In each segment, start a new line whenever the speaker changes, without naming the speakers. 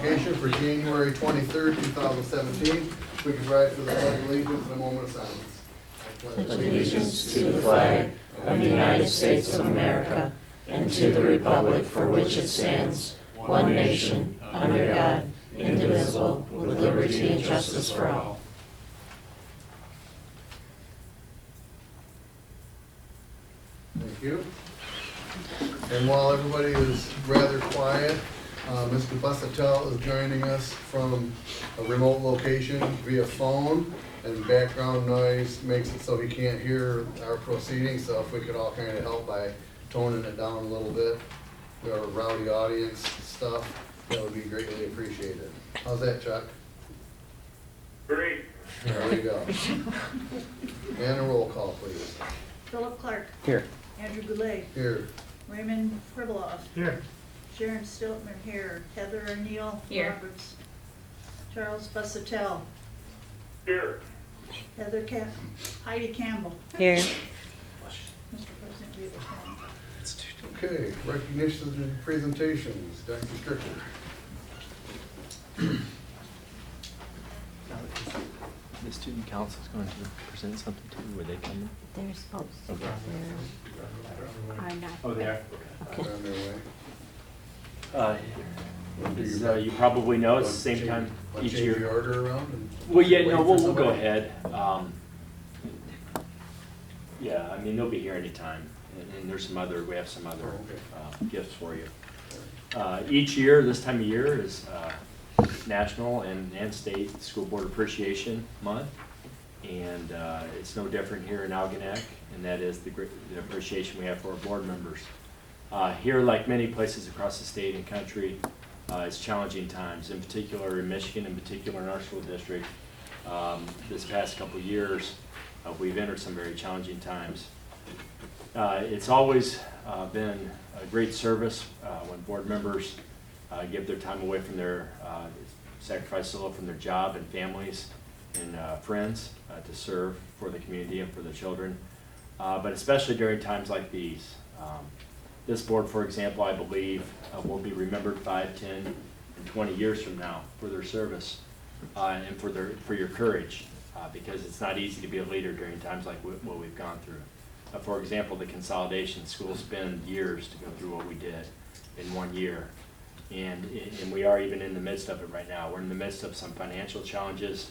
Education for January 23rd, 2017. We can rise for the Pledge of Allegiance in a moment of silence.
Allegiance to the flag of the United States of America and to the republic for which it stands, one nation, under God, indivisible, with liberty and justice for all.
Thank you. And while everybody is rather quiet, Mr. Bussatel is joining us from a remote location via phone, and background noise makes it so he can't hear our proceedings, so if we could all kind of help by toning it down a little bit, our rowdy audience stuff, that would be greatly appreciated. How's that, Chuck?
Great.
There we go. And a roll call, please.
Philip Clark.
Here.
Andrew Goulet.
Here.
Raymond Pribiloff.
Here.
Sharon Stiltner here. Heather O'Neill
Here.
Roberts. Charles Bussatel.
Here.
Heidi Campbell.
Here.
Mr. President, we have a quorum.
Okay, recognitions and presentations. Dr. Strickler.
The student council is going to present something too. Were they coming?
They're supposed to.
Okay.
Are not.
Oh, they are?
They're on their way.
As you probably know, it's the same time
Want to
each
change the
year.
order around? And
Well, yeah,
wait
no,
for
we'll go
somebody?
ahead. Yeah, I mean, they'll be here anytime. And there's some other, we have some other gifts for you. Each year, this time of year is National and State School Board Appreciation Month. And it's no different here in Algonac, and that is the appreciation we have for our board members. Here, like many places across the state and country, it's challenging times, in particular in Michigan, in particular in our school district. This past couple of years, we've entered some very challenging times. It's always been a great service when board members give their time away from their, sacrifice a little from their job and families and friends to serve for the community and for the children, but especially during times like these. This board, for example, I believe will be remembered 5, 10, and 20 years from now for their service and for your courage, because it's not easy to be a leader during times like what we've gone through. For example, the consolidation. Schools spend years to go through what we did in 1 year, and we are even in the midst of it right now. We're in the midst of some financial challenges.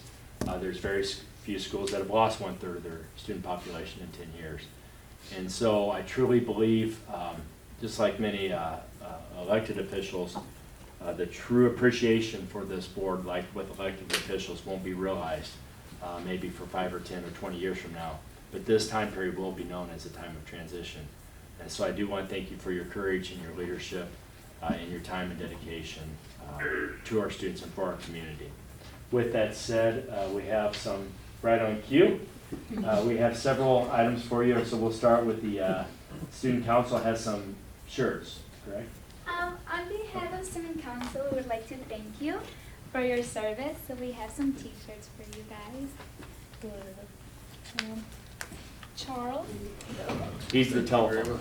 There's very few schools that have lost 1/3 of their student population in 10 years. And so I truly believe, just like many elected officials, the true appreciation for this board, like with elected officials, won't be realized maybe for 5 or 10 or 20 years from now. But this time period will be known as a time of transition. And so I do want to thank you for your courage and your leadership and your time and dedication to our students and for our community. With that said, we have some right on cue. We have several items for you, so we'll start with the student council has some shirts, correct?
On behalf of Student Council, we would like to thank you for your service. So we have some t-shirts for you guys. Charles.
He's the telephone.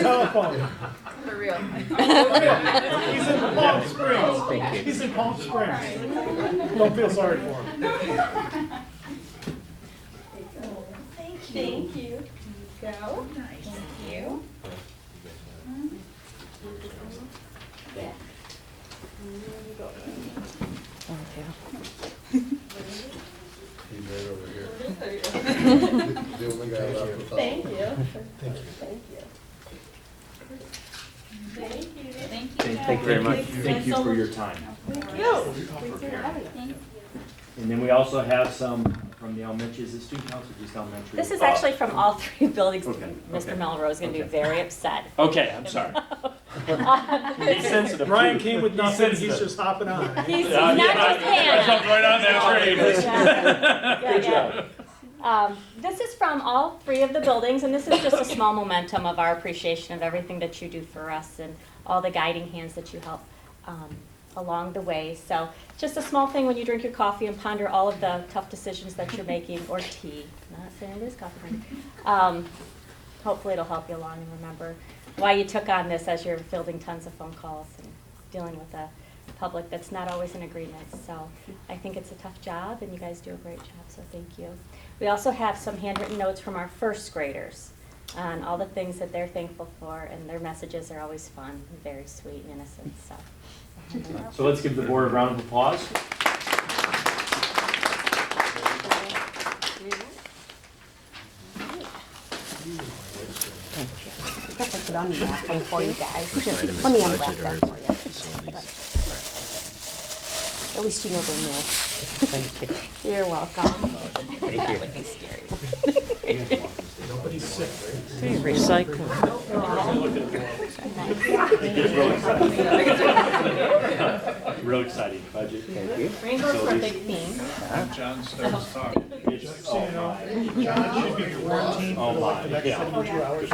Telephone.
For real.
He's in Palm Springs.
Thank you.
He's in Palm Springs. Don't feel sorry for him.
Thank you. Go.
Nice.
Thank you.
He's right over here. The only guy left with all.
Thank you.
Thank you.
Thank you. Thank you.
Thank you very much. Thank you for your time.
Thank you.
Thank you. And then we also have some from the elementary. Is it student council or just elementary?
This is actually from all three buildings.
Okay,
Mr.
okay.
Melrose is going to be
Okay.
very upset.
Okay, I'm sorry. He's sensitive.
Brian
too.
came with nothing, he's
sensitive.
just hopping on.
He's
Yeah,
not
yeah,
just
I jumped
Hannah.
right on that train.
Good job. This is from all three of the buildings, and this is just a small momentum of our appreciation of everything that you do for us and all the guiding hands that you help along the way. So just a small thing when you drink your coffee and ponder all of the tough decisions that you're making, or tea. I'm not saying it is coffee. Hopefully it'll help you along and remember why you took on this as you're fielding tons of phone calls and dealing with public that's not always in agreement. So I think it's a tough job, and you guys do a great job, so thank you. We also have some handwritten notes from our first graders on all the things that they're thankful for, and their messages are always fun and very sweet and innocent.
So let's give the board a round of applause.
Put it on the napkin for you guys. Here, let me unwrap that for you. At least you never knew. Thank you. You're welcome. Thank you. That would be scary.
Nobody's sick,
Recycle.
Real exciting budget. Thank you.
Rainbows for a big theme.
John starts talking.
It's, oh my.
John should be quarantined
Oh
for like the
my,
next
yeah.
72 hours.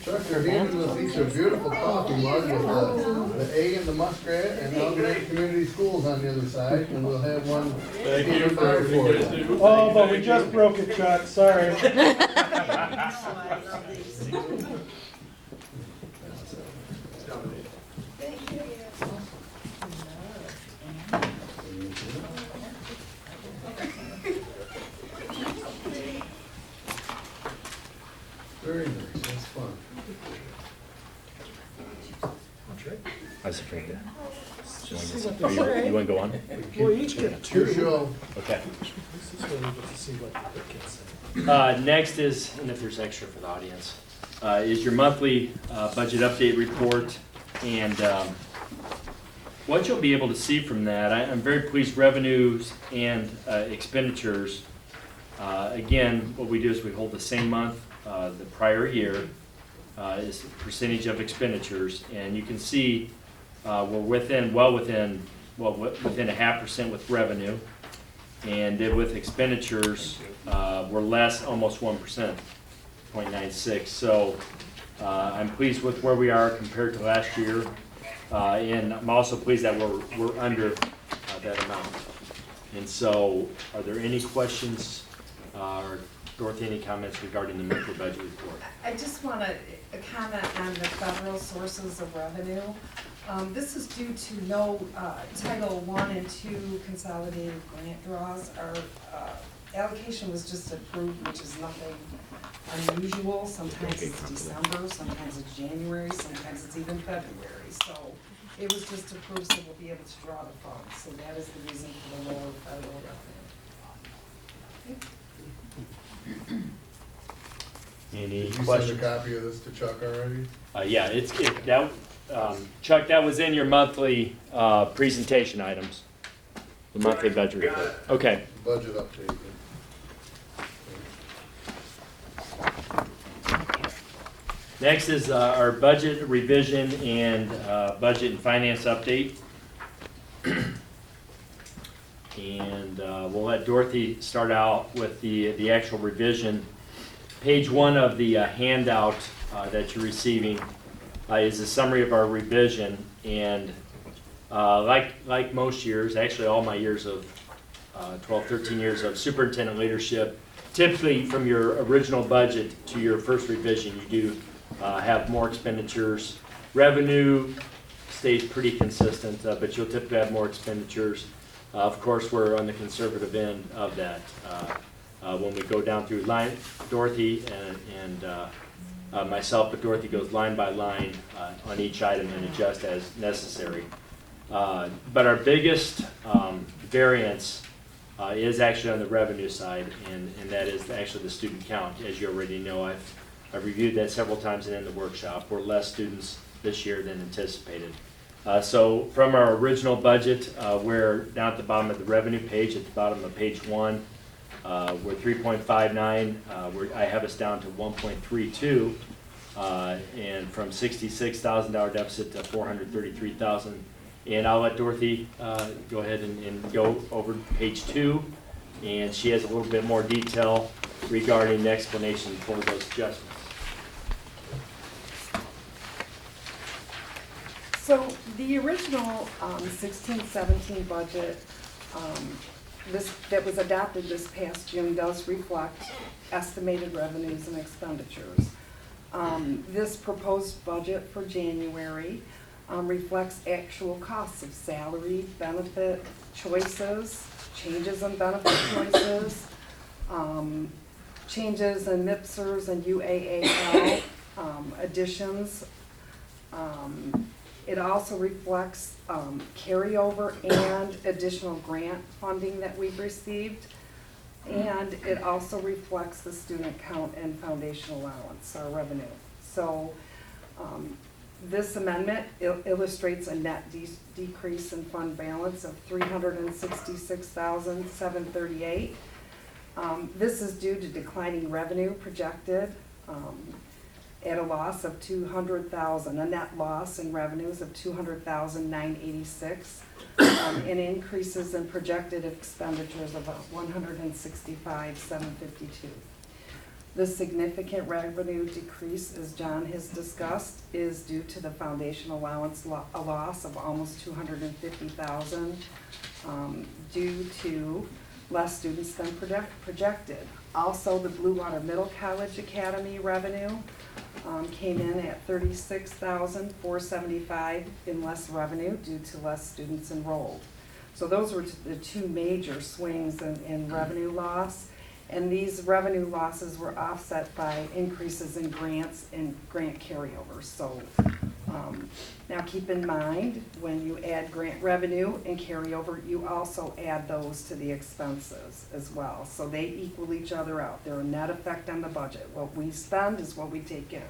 Chuck, they're handing us each a beautiful coffee mug with the A and the muskrat and Algonac Community Schools on the other side, and we'll have one here for you.
Oh, but we just broke it, Chuck, sorry.
So I love these.
Very nice, that's fun.
I was afraid to. You want to go on?
We'll each get
Your
two.
show.
Okay.
This is where we get to see what the kids say.
Next is, and if there's extra for the audience, is your monthly budget update report. And what you'll be able to see from that, I'm very pleased revenues and expenditures. Again, what we do is we hold the same month, the prior year, is percentage of expenditures. And you can see we're within 0.5% with revenue. And then with expenditures, we're less, almost 1%, 0.96. So I'm pleased with where we are compared to last year. And I'm also pleased that we're under that amount. And so, are there any questions, or Dorothy, any comments regarding the monthly budget report?
I just want to comment on the federal sources of revenue. This is due to no Title I and II consolidated grant draws. Our allocation was just approved, which is nothing unusual. Sometimes it's December, sometimes it's January, sometimes it's even February. So it was just approved, so we'll be able to draw the funds. So that is the reason for the lower federal revenue.
Any
Did you send a
questions?
copy of this to Chuck already?
Yeah, Chuck, that was in your monthly presentation items, the monthly budget report. Okay.
Budget update.
Next is our budget revision and budget and finance update. And we'll let Dorothy start out with the actual revision. Page 1 of the handout that you're receiving is a summary of our revision. And like most years, actually all my years of 12, 13 years of superintendent leadership, typically from your original budget to your first revision, you do have more expenditures. Revenue stays pretty consistent, but you'll typically have more expenditures. Of course, we're on the conservative end of that. When we go down through line, Dorothy and myself, but Dorothy goes line by line on each item and adjust as necessary. But our biggest variance is actually on the revenue side, and that is actually the student count. As you already know, I've reviewed that several times and in the workshop. We're less students this year than anticipated. So from our original budget, we're down at the bottom of the revenue page, at the bottom of page 1. We're 3.59. I have us down to 1.32, and from $66,000 deficit to $433,000. And I'll let Dorothy go ahead and go over page 2, and she has a little bit more detail regarding the explanation for those adjustments.
So the original 16-17 budget that was adopted this past June does reflect estimated revenues and expenditures. This proposed budget for January reflects actual costs of salary, benefit choices, changes in benefit choices, changes in MIPSers and UAAL additions. It also reflects carryover and additional grant funding that we've received. And it also reflects the student count and foundation allowance, our revenue. So this amendment illustrates a net decrease in fund balance of $366,738. This is due to declining revenue projected at a loss of $200,000, a net loss in revenues of $200,986, and increases in projected expenditures of $165,752. The significant revenue decrease, as John has discussed, is due to the foundation allowance a loss of almost $250,000 due to less students than projected. Also, the Blue Water Middle College Academy revenue came in at $36,475 in less revenue due to less students enrolled. So those were the two major swings in revenue loss. And these revenue losses were offset by increases in grants and grant carryovers. So now keep in mind, when you add grant revenue and carryover, you also add those to the expenses as well. So they equal each other out. They're a net effect on the budget. What we spend is what we take in.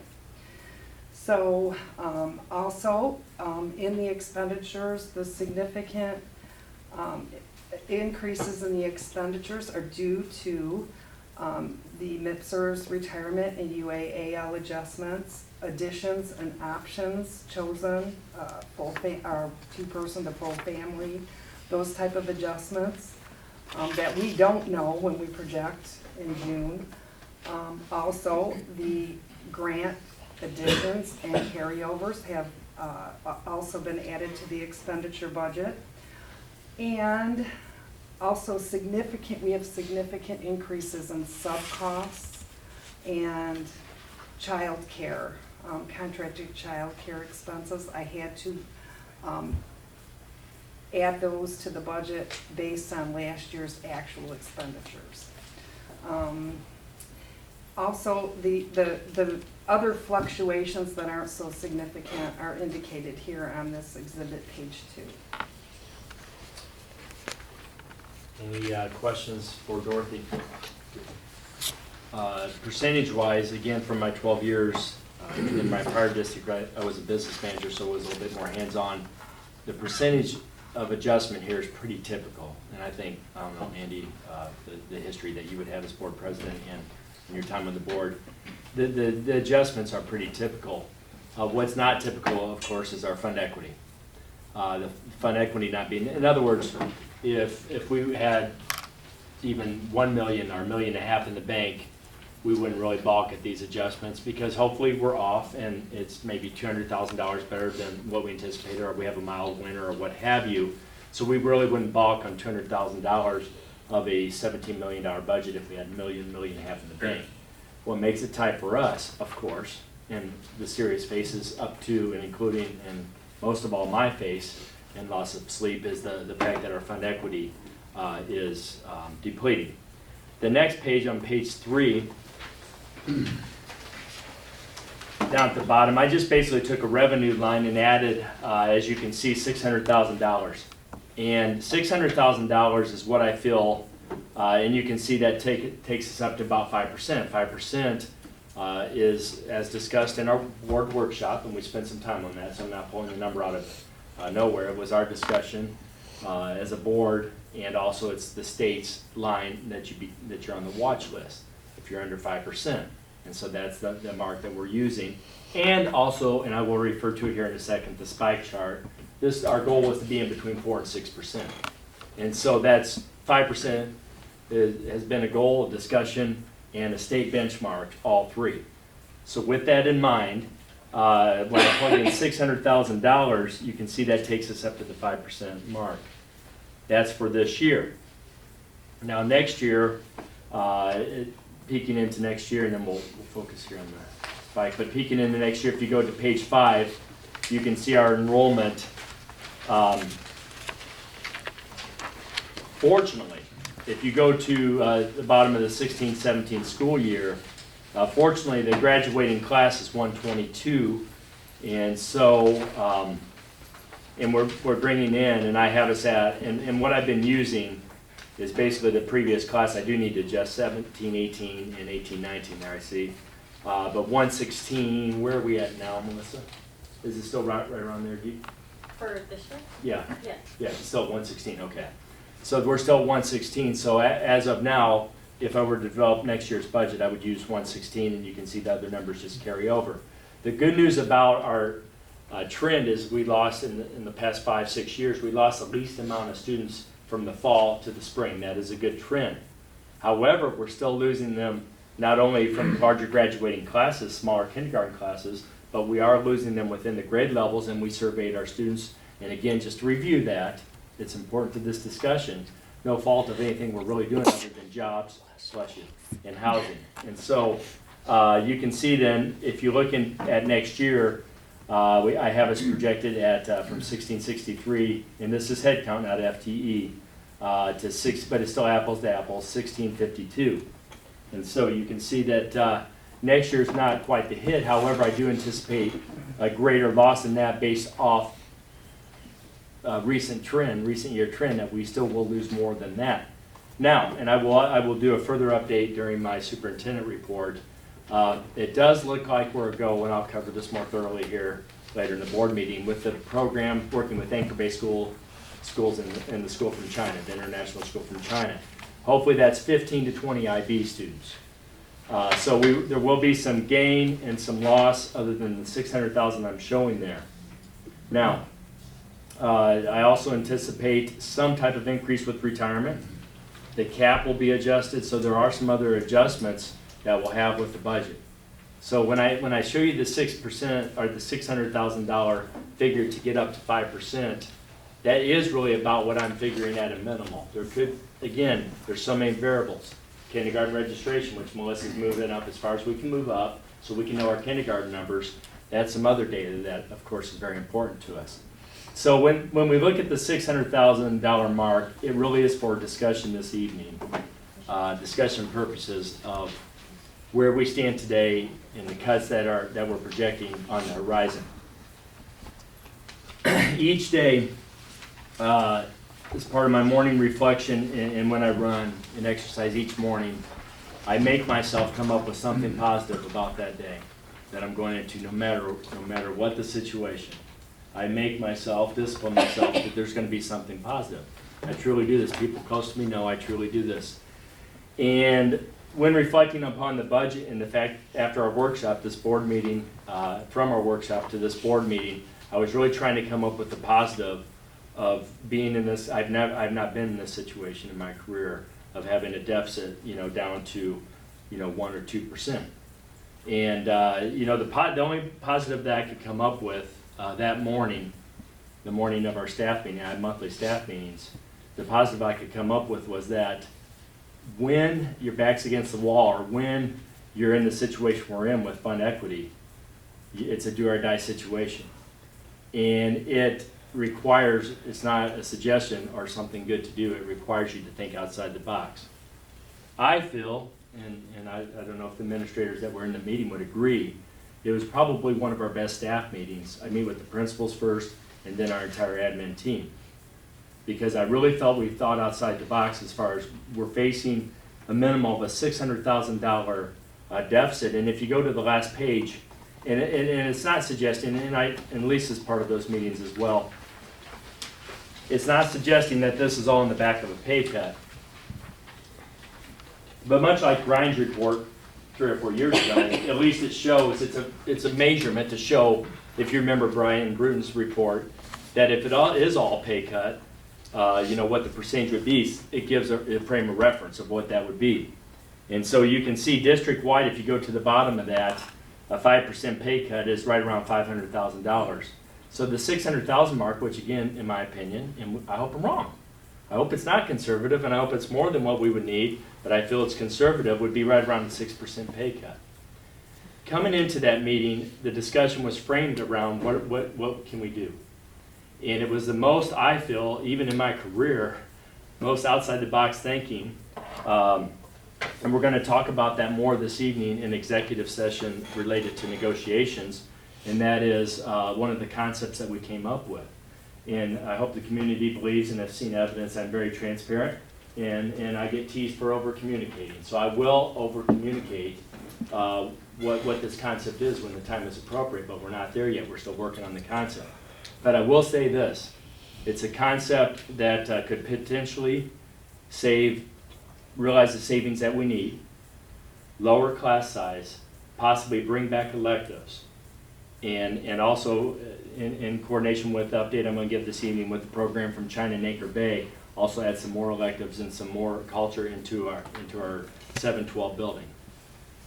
So also in the expenditures, the significant increases in the expenditures are due to the MIPSers retirement and UAAL adjustments, additions and options chosen, two-person to full family, those type of adjustments that we don't know when we project in June. Also, the grant additions and carryovers have also been added to the expenditure budget. And also we have significant increases in sub-costs and child care, contracted child care expenses. I had to add those to the budget based on last year's actual expenditures. Also, the other fluctuations that aren't so significant are indicated here on this exhibit, page 2.
Any questions for Dorothy? Percentage-wise, again, from my 12 years in my prior district, I was a business manager, so it was a little bit more hands-on. The percentage of adjustment here is pretty typical, and I think, I don't know, Andy, the history that you would have as board president and in your time on the board, the adjustments are pretty typical. What's not typical, of course, is our fund equity. The fund equity not being, in other words, if we had even 1 million or $1.5 million in the bank, we wouldn't really balk at these adjustments because hopefully we're off and it's maybe $200,000 better than what we anticipated, or we have a mild winter or what have you. So we really wouldn't balk on $200,000 of a $17 million budget if we had $1 million, $1.5 million in the bank. What makes it tight for us, of course, and the serious faces up to and including, and most of all my face and loss of sleep, is the fact that our fund equity is depleting. The next page, on page 3, down at the bottom, I just basically took a revenue line and added, as you can see, $600,000. And $600,000 is what I feel, and you can see that takes us up to about 5%. 5% is, as discussed in our board workshop, and we spent some time on that, so I'm not pulling the number out of nowhere. It was our discussion as a board, and also it's the state's line that you're on the watch list if you're under 5%. And so that's the mark that we're using. And also, and I will refer to it here in a second, the spike chart. Our goal was to be in between 4% and 6%. And so that's 5% has been a goal, a discussion, and a state benchmark, all three. So with that in mind, when I plug in $600,000, you can see that takes us up to the 5% mark. That's for this year. Now next year, peeking into next year, and then we'll focus here on But peeking into next year, if you go to page 5, you can see our enrollment. Fortunately, if you go to the bottom of the 16-17 school year, fortunately the graduating class is 122, and so and we're bringing in, and I have us at, and what I've been using is basically the previous class. I do need to adjust 17, 18, and 18, 19 there, I see. But 116, where are we at now, Melissa? Is it still right around there, Dee?
For this year?
Yeah.
Yes.
Yeah, it's still 116, okay. So we're still 116, so as of now, if I were to develop next year's budget, I would use 116, and you can see the other numbers just carry over. The good news about our trend is we lost, in the past 5-6 years, we lost the least amount of students from the fall to the spring. That is a good trend. However, we're still losing them not only from larger graduating classes, smaller kindergarten classes, but we are losing them within the grade levels, and we surveyed our students. And again, just to review that, it's important to this discussion, no fault of anything we're really doing other than jobs, bless you, and housing. And so you can see then, if you're looking at next year, I have us projected at from 1663, and this is head count, not FTE, to 6, but it's still apples to apples, 1652. And so you can see that next year is not quite the hit. However, I do anticipate a greater loss than that based off recent year trend, that we still will lose more than that. Now, and I will do a further update during my superintendent report. It does look like we're a go, and I'll cover this more thoroughly here later in the board meeting, with the program working with anchor-based schools in the school from China, the international school from China. Hopefully that's 15 to 20 IB students. So there will be some gain and some loss other than the 600,000 I'm showing there. Now, I also anticipate some type of increase with retirement. The cap will be adjusted, so there are some other adjustments that we'll have with the budget. So when I show you the 6% or the $600,000 figure to get up to 5%, that is really about what I'm figuring at a minimal. There could, again, there's so many variables. Kindergarten registration, which Melissa's moving up as far as we can move up, so we can know our kindergarten numbers. That's some other data that, of course, is very important to us. So when we look at the $600,000 mark, it really is for discussion this evening, discussion purposes of where we stand today and the cuts that we're projecting on the horizon. Each day, as part of my morning reflection, and when I run and exercise each morning, I make myself come up with something positive about that day that I'm going into, no matter what the situation. I make myself, discipline myself, that there's going to be something positive. I truly do this. People close to me know I truly do this. And when reflecting upon the budget and the fact, after our workshop, this board meeting, from our workshop to this board meeting, I was really trying to come up with the positive of being in this. I've not been in this situation in my career of having a deficit, down to, 1 or 2%. And the only positive that I could come up with that morning, the morning of our staff meeting, I had monthly staff meetings, the positive I could come up with was that when your back's against the wall, or when you're in the situation we're in with fund equity, it's a do or die situation. And it requires, it's not a suggestion or something good to do, it requires you to think outside the box. I feel, and I don't know if the administrators that were in the meeting would agree, it was probably one of our best staff meetings. I meet with the principals first, and then our entire admin team. Because I really felt we thought outside the box as far as we're facing a minimum of a $600,000 deficit. And if you go to the last page, and it's not suggesting, and Lisa's part of those meetings as well, it's not suggesting that this is all in the back of a pay cut. But much like Ryan's report 3 or 4 years ago, at least it shows, it's a measurement to show, if you remember Brian Bruton's report, that if it is all pay cut, what the percentage would be, it gives a frame of reference of what that would be. And so you can see district-wide, if you go to the bottom of that, a 5% pay cut is right around $500,000. So the 600,000 mark, which again, in my opinion, and I hope I'm wrong, I hope it's not conservative, and I hope it's more than what we would need, but I feel it's conservative, would be right around the 6% pay cut. coming into that meeting, the discussion was framed around what can we do? And it was the most, I feel, even in my career, most outside the box thinking. And we're going to talk about that more this evening in executive session related to negotiations. And that is one of the concepts that we came up with. And I hope the community believes, and have seen evidence, I'm very transparent, and I get teased for over-communicating. So I will over-communicate what this concept is when the time is appropriate, but we're not there yet. We're still working on the concept. But I will say this, it's a concept that could potentially realize the savings that we need, lower class size, possibly bring back electives, and also in coordination with the update I'm going to give this evening with the program from China and Anchor Bay, also add some more electives and some more culture into our 712 building.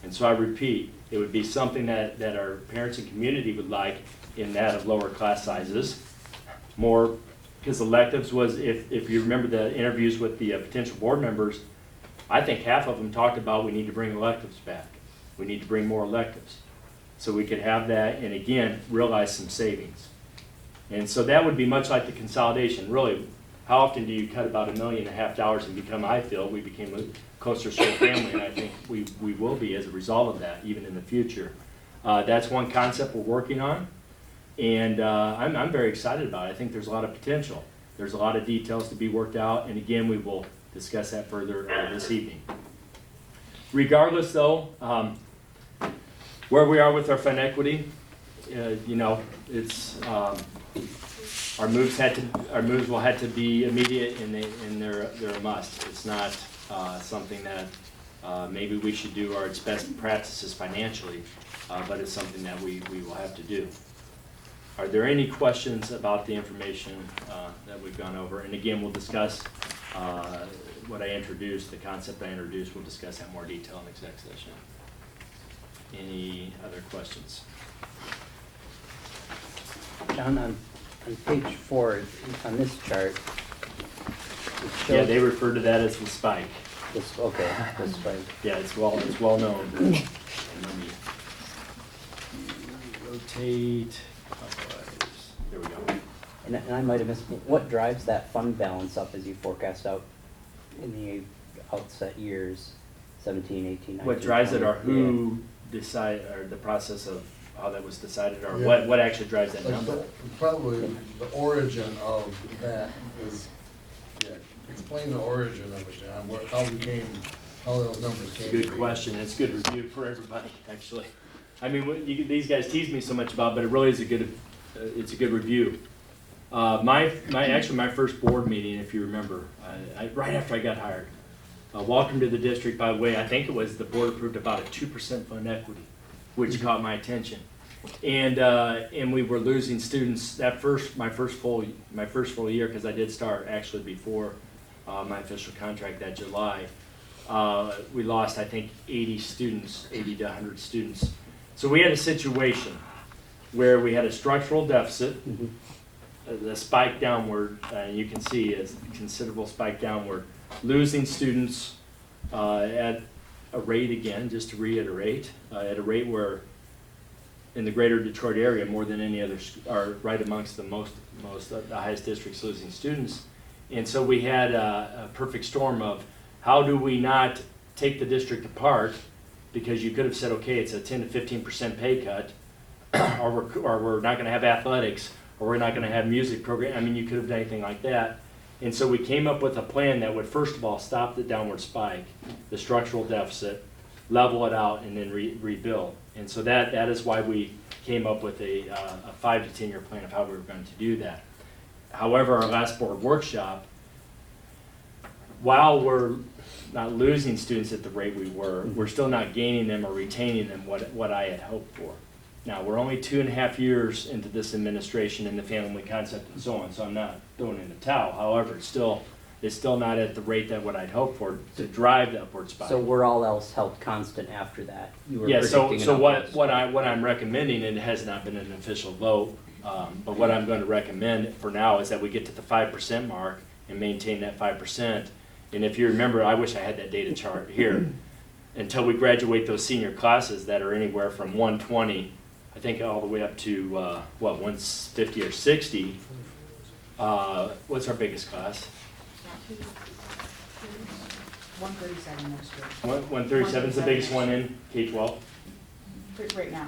And so I repeat, it would be something that our parents and community would like, in that of lower class sizes, more, because electives was, if you remember the interviews with the potential board members, I think half of them talked about we need to bring electives back. We need to bring more electives. So we could have that, and again, realize some savings. And so that would be much like the consolidation. Really, how often do you cut about $1.5 million and become, I feel, we became a closer soul family, and I think we will be as a result of that, even in the future. That's one concept we're working on, and I'm very excited about it. I think there's a lot of potential. There's a lot of details to be worked out, and again, we will discuss that further this evening. Regardless, though, where we are with our fund equity, it's our moves will have to be immediate, and they're a must. It's not something that maybe we should do our best practices financially, but it's something that we will have to do. Are there any questions about the information that we've gone over? And again, we'll discuss what I introduced, the concept I introduced. We'll discuss that in more detail in exec session. Any other questions?
John, on page 4, on this chart, it shows
Yeah, they refer to that as the spike.
this, okay, this spike.
Yeah, it's well known. And let me rotate clockwise. There we go.
And I might have missed, what drives that fund balance up as you forecast out in the outset years, 17, 18, 19,
What drives it,
20?
or who decide, or the process of how that was decided, or what actually drives that number?
Probably the origin of that is, explain the origin of it, John, how those numbers came to be.
Good question. It's a good review for everybody, actually. I mean, these guys tease me so much about, but it really is it's a good review. My first board meeting, if you remember, right after I got hired, welcome to the district, by the way, I think it was the board approved about a 2% fund equity, which caught my attention. And we were losing students my first full year, because I did start actually before my official contract that July. We lost, I think, 80 to 100 students. So we had a situation where we had a structural deficit, a spike downward, and you can see a considerable spike downward, losing students at a rate, again, just to reiterate, at a rate where in the greater Detroit area, more than any other, are right amongst the the highest districts losing students. And so we had a perfect storm of how do we not take the district apart, because you could have said, okay, it's a 10 to 15% pay cut, or we're not going to have athletics, or we're not going to have music program. I mean, you could have done anything like that. And so we came up with a plan that would, first of all, stop the downward spike, the structural deficit, level it out, and then rebuild. And so that is why we came up with a 5 to 10 year plan of how we were going to do that. However, our last board workshop, while we're not losing students at the rate we were, we're still not gaining them or retaining them what I had hoped for. Now, we're only 2.5 years into this administration and the family concept and so on, so I'm not throwing in the towel. However, it's still not at the rate that what I'd hoped for to drive the upward spike.
So were all else held constant after that? You were
Yeah, so
predicting an upward
what I'm recommending, and it has not been an official vote, but what I'm going to recommend for now is that we get to the 5% mark and maintain that 5%. And if you remember, I wish I had that data chart here. until we graduate those senior classes that are anywhere from 120, I think all the way up to, 150 or 60. What's our biggest class?
137 next year,
137 is the biggest one in K-12.
right now.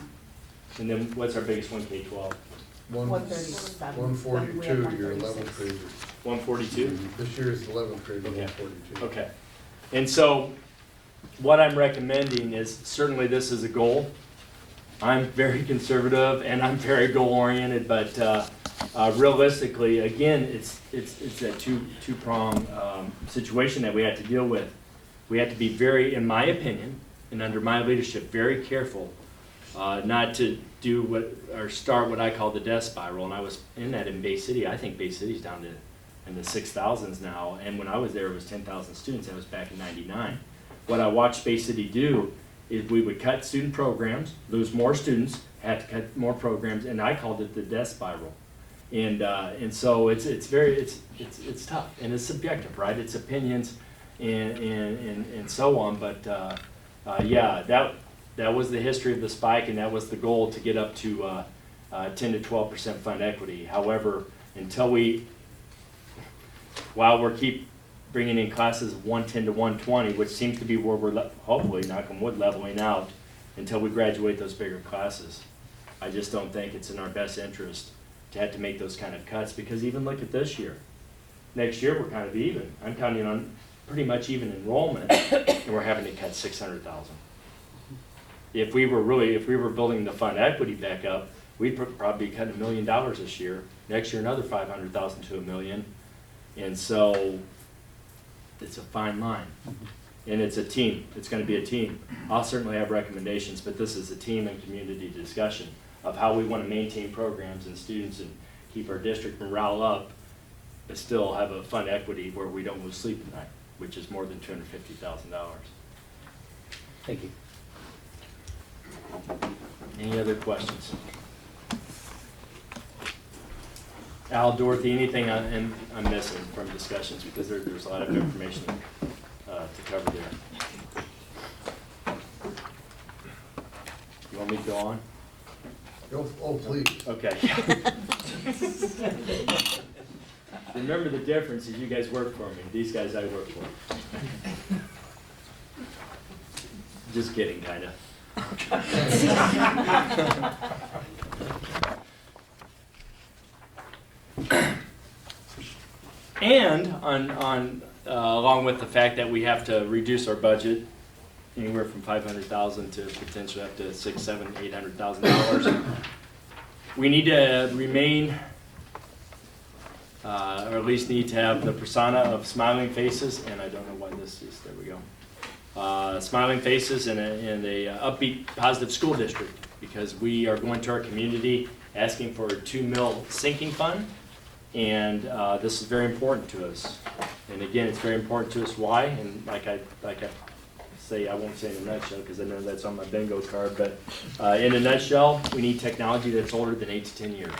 And then what's our biggest one, K-12?
137.
142,
We have
your
136.
11th graders.
142?
This year's 11th grade,
Okay.
142.
Okay. And so what I'm recommending is, certainly this is a goal. I'm very conservative and I'm very goal-oriented, but realistically, again, it's a two-prong situation that we have to deal with. We have to be very, in my opinion, and under my leadership, very careful not to do start what I call the death spiral. And I was in that in Bay City. I think Bay City's down to in the 6,000s now. And when I was there, it was 10,000 students. That was back in '99. What I watched Bay City do is we would cut student programs, lose more students, have to cut more programs, and I called it the death spiral. And so it's tough and it's subjective, right? It's opinions and so on. But yeah, that was the history of the spike, and that was the goal, to get up to 10 to 12% fund equity. However, while we're keep bringing in classes of 110 to 120, which seems to be where we're hopefully, knock on wood, leveling out until we graduate those bigger classes. I just don't think it's in our best interest to have to make those kind of cuts, because even look at this year. Next year, we're kind of even. I'm counting on pretty much even enrollment, and we're having to cut 600,000. If we were building the fund equity back up, we'd probably be cutting $1 million this year. Next year, another 500,000 to $1 million. And so it's a fine line. And it's a team. It's going to be a team. I'll certainly have recommendations, but this is a team and community discussion of how we want to maintain programs and students and keep our district morale up, but still have a fund equity where we don't lose sleep at night, which is more than $250,000. Thank you. Any other questions? Al, Dorothy, anything I'm missing from discussions, because there's a lot of information to cover there. You want me to go on?
Oh, please.
Okay. Remember, the difference is you guys work for me. These guys I work for. Just kidding, kind of. And along with the fact that we have to reduce our budget anywhere from $500,000 to potentially up to $600,000, $700,000, $800,000, we need to remain, or at least need to have the persona of smiling faces. And I don't know why this is. There we go. Smiling faces and a upbeat, positive school district, because we are going to our community asking for a $2 million sinking fund, and this is very important to us. And again, it's very important to us. Why? And like I say, I won't say in a nutshell, because I know that's on my bingo card, but in a nutshell, we need technology that's older than 8 to 10 years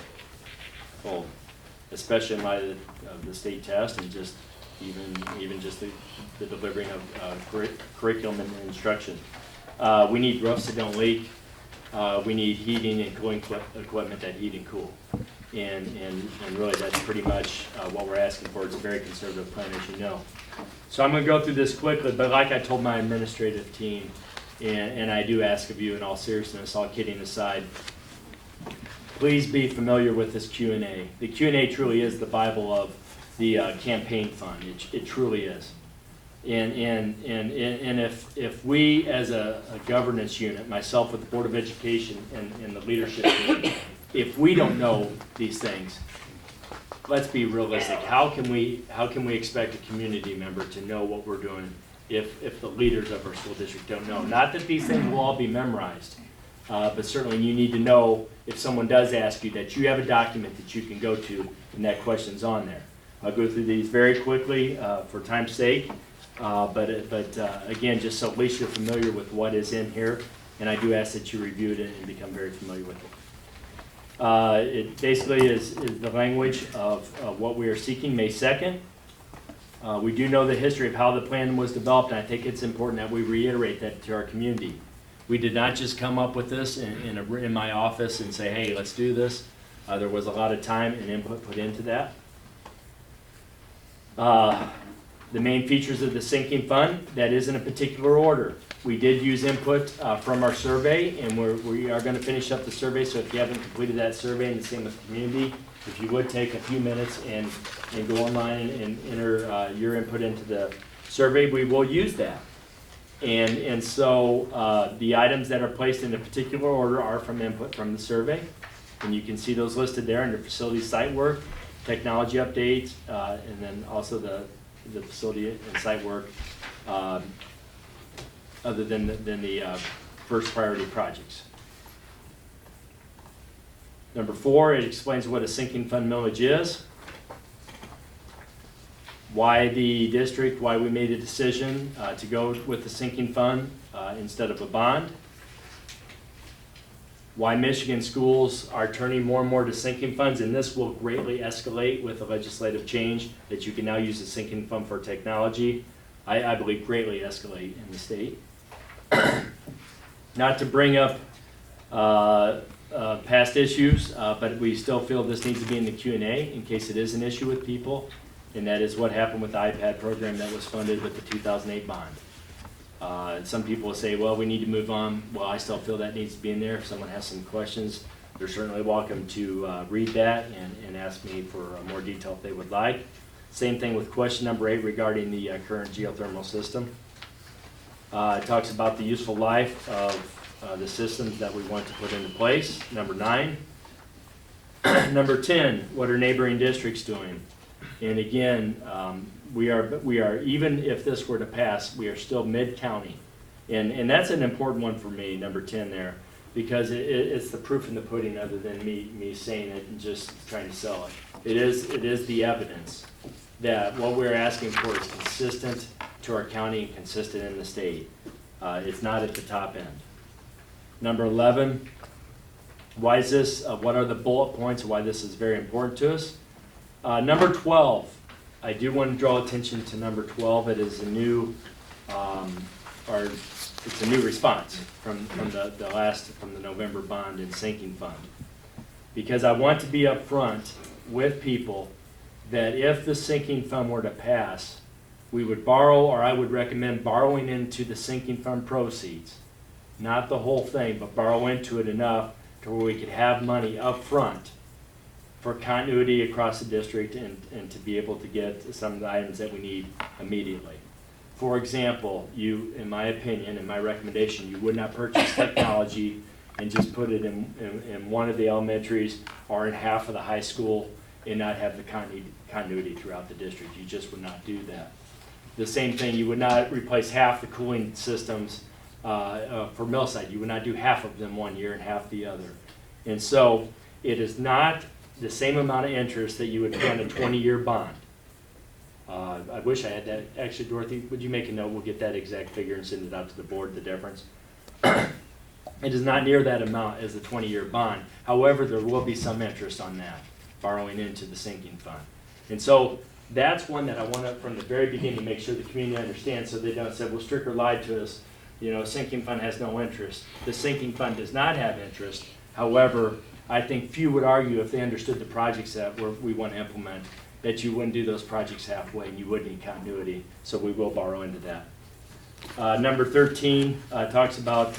old, especially in light of the state test and just even just the delivering of curriculum and instruction. We need roofs that don't leak. We need heating and cooling equipment that heat and cool. And really, that's pretty much what we're asking for. It's a very conservative plan, as you know. So I'm going to go through this quickly, but like I told my administrative team, and I do ask of you in all seriousness, all kidding aside, please be familiar with this Q&A. The Q&A truly is the Bible of the campaign fund. It truly is. And if we as a governance unit, myself with the Board of Education and the leadership team, if we don't know these things, let's be realistic. How can we expect a community member to know what we're doing if the leaders of our school district don't know? Not that these things will all be memorized, but certainly you need to know, if someone does ask you, that you have a document that you can go to and that question's on there. I'll go through these very quickly for time's sake, but again, just so at least you're familiar with what is in here, and I do ask that you review it and become very familiar with it. It basically is the language of what we are seeking May 2nd. We do know the history of how the plan was developed, and I think it's important that we reiterate that to our community. We did not just come up with this in my office and say, hey, let's do this. There was a lot of time and input put into that. The main features of the sinking fund, that is in a particular order. We did use input from our survey, and we are going to finish up the survey, so if you haven't completed that survey, and the same with the community, if you would take a few minutes and go online and enter your input into the survey, we will use that. And so the items that are placed in a particular order are from input from the survey, and you can see those listed there under facility site work, technology updates, and then also the facility and site work other than the first priority projects. Number 4, it explains what a sinking fund millage is, why the district, why we made a decision to go with the sinking fund instead of a bond, why Michigan schools are turning more and more to sinking funds, and this will greatly escalate with a legislative change that you can now use the sinking fund for technology. I believe greatly escalate in the state. Not to bring up past issues, but we still feel this needs to be in the Q&A in case it is an issue with people, and that is what happened with the iPad program that was funded with the 2008 bond. Some people will say, well, we need to move on. Well, I still feel that needs to be in there. If someone has some questions, they're certainly welcome to read that and ask me for more detail if they would like. Same thing with question number 8 regarding the current geothermal system. It talks about the useful life of the systems that we want to put into place. Number 9. Number 10, what are neighboring districts doing? And again, we are, even if this were to pass, we are still mid-county. And that's an important one for me, number 10 there, because it's the proof in the pudding other than me saying it and just trying to sell it. It is the evidence that what we're asking for is consistent to our county and consistent in the state. It's not at the top end. Number 11, why is this, what are the bullet points of why this is very important to us? Number 12, I do want to draw attention to number 12. It is a new, it's a new response from the November bond and sinking fund. Because I want to be upfront with people that if the sinking fund were to pass, we would borrow, or I would recommend borrowing into the sinking fund proceeds. Not the whole thing, but borrow into it enough to where we could have money up front for continuity across the district and to be able to get some of the items that we need immediately. For example, you, in my opinion, in my recommendation, you would not purchase technology and just put it in one of the elementaries or in half of the high school and not have the continuity throughout the district. You just would not do that. The same thing, you would not replace half the cooling systems for Millside. You would not do half of them one year and half the other. And so it is not the same amount of interest that you would pay on a 20-year bond. I wish I had that. Actually, Dorothy, would you make a note? We'll get that exact figure and send it out to the board, the difference. It is not near that amount as the 20-year bond. However, there will be some interest on that, borrowing into the sinking fund. And so that's one that I want to, from the very beginning, make sure the community understands so they don't say, well, Stricker lied to us. You know, sinking fund has no interest. The sinking fund does not have interest. However, I think few would argue if they understood the projects that we want to implement, that you wouldn't do those projects halfway and you would need continuity. So we will borrow into that. Number 13 talks about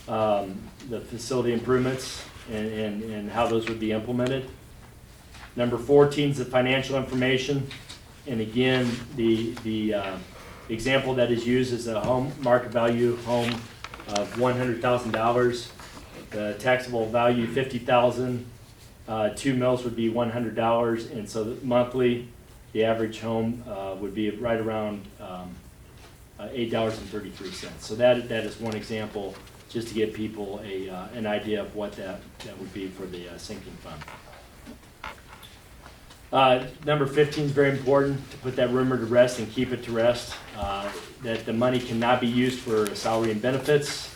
the facility improvements and how those would be implemented. Number 14 is the financial information. And again, the example that is used is a home market value home of $100,000. The taxable value $50,000. 2 mills would be $100, and so monthly, the average home would be right around $8.33. So that is one example, just to give people an idea of what that would be for the sinking fund. Number 15 is very important, to put that rumor to rest and keep it to rest. That the money cannot be used for salary and benefits.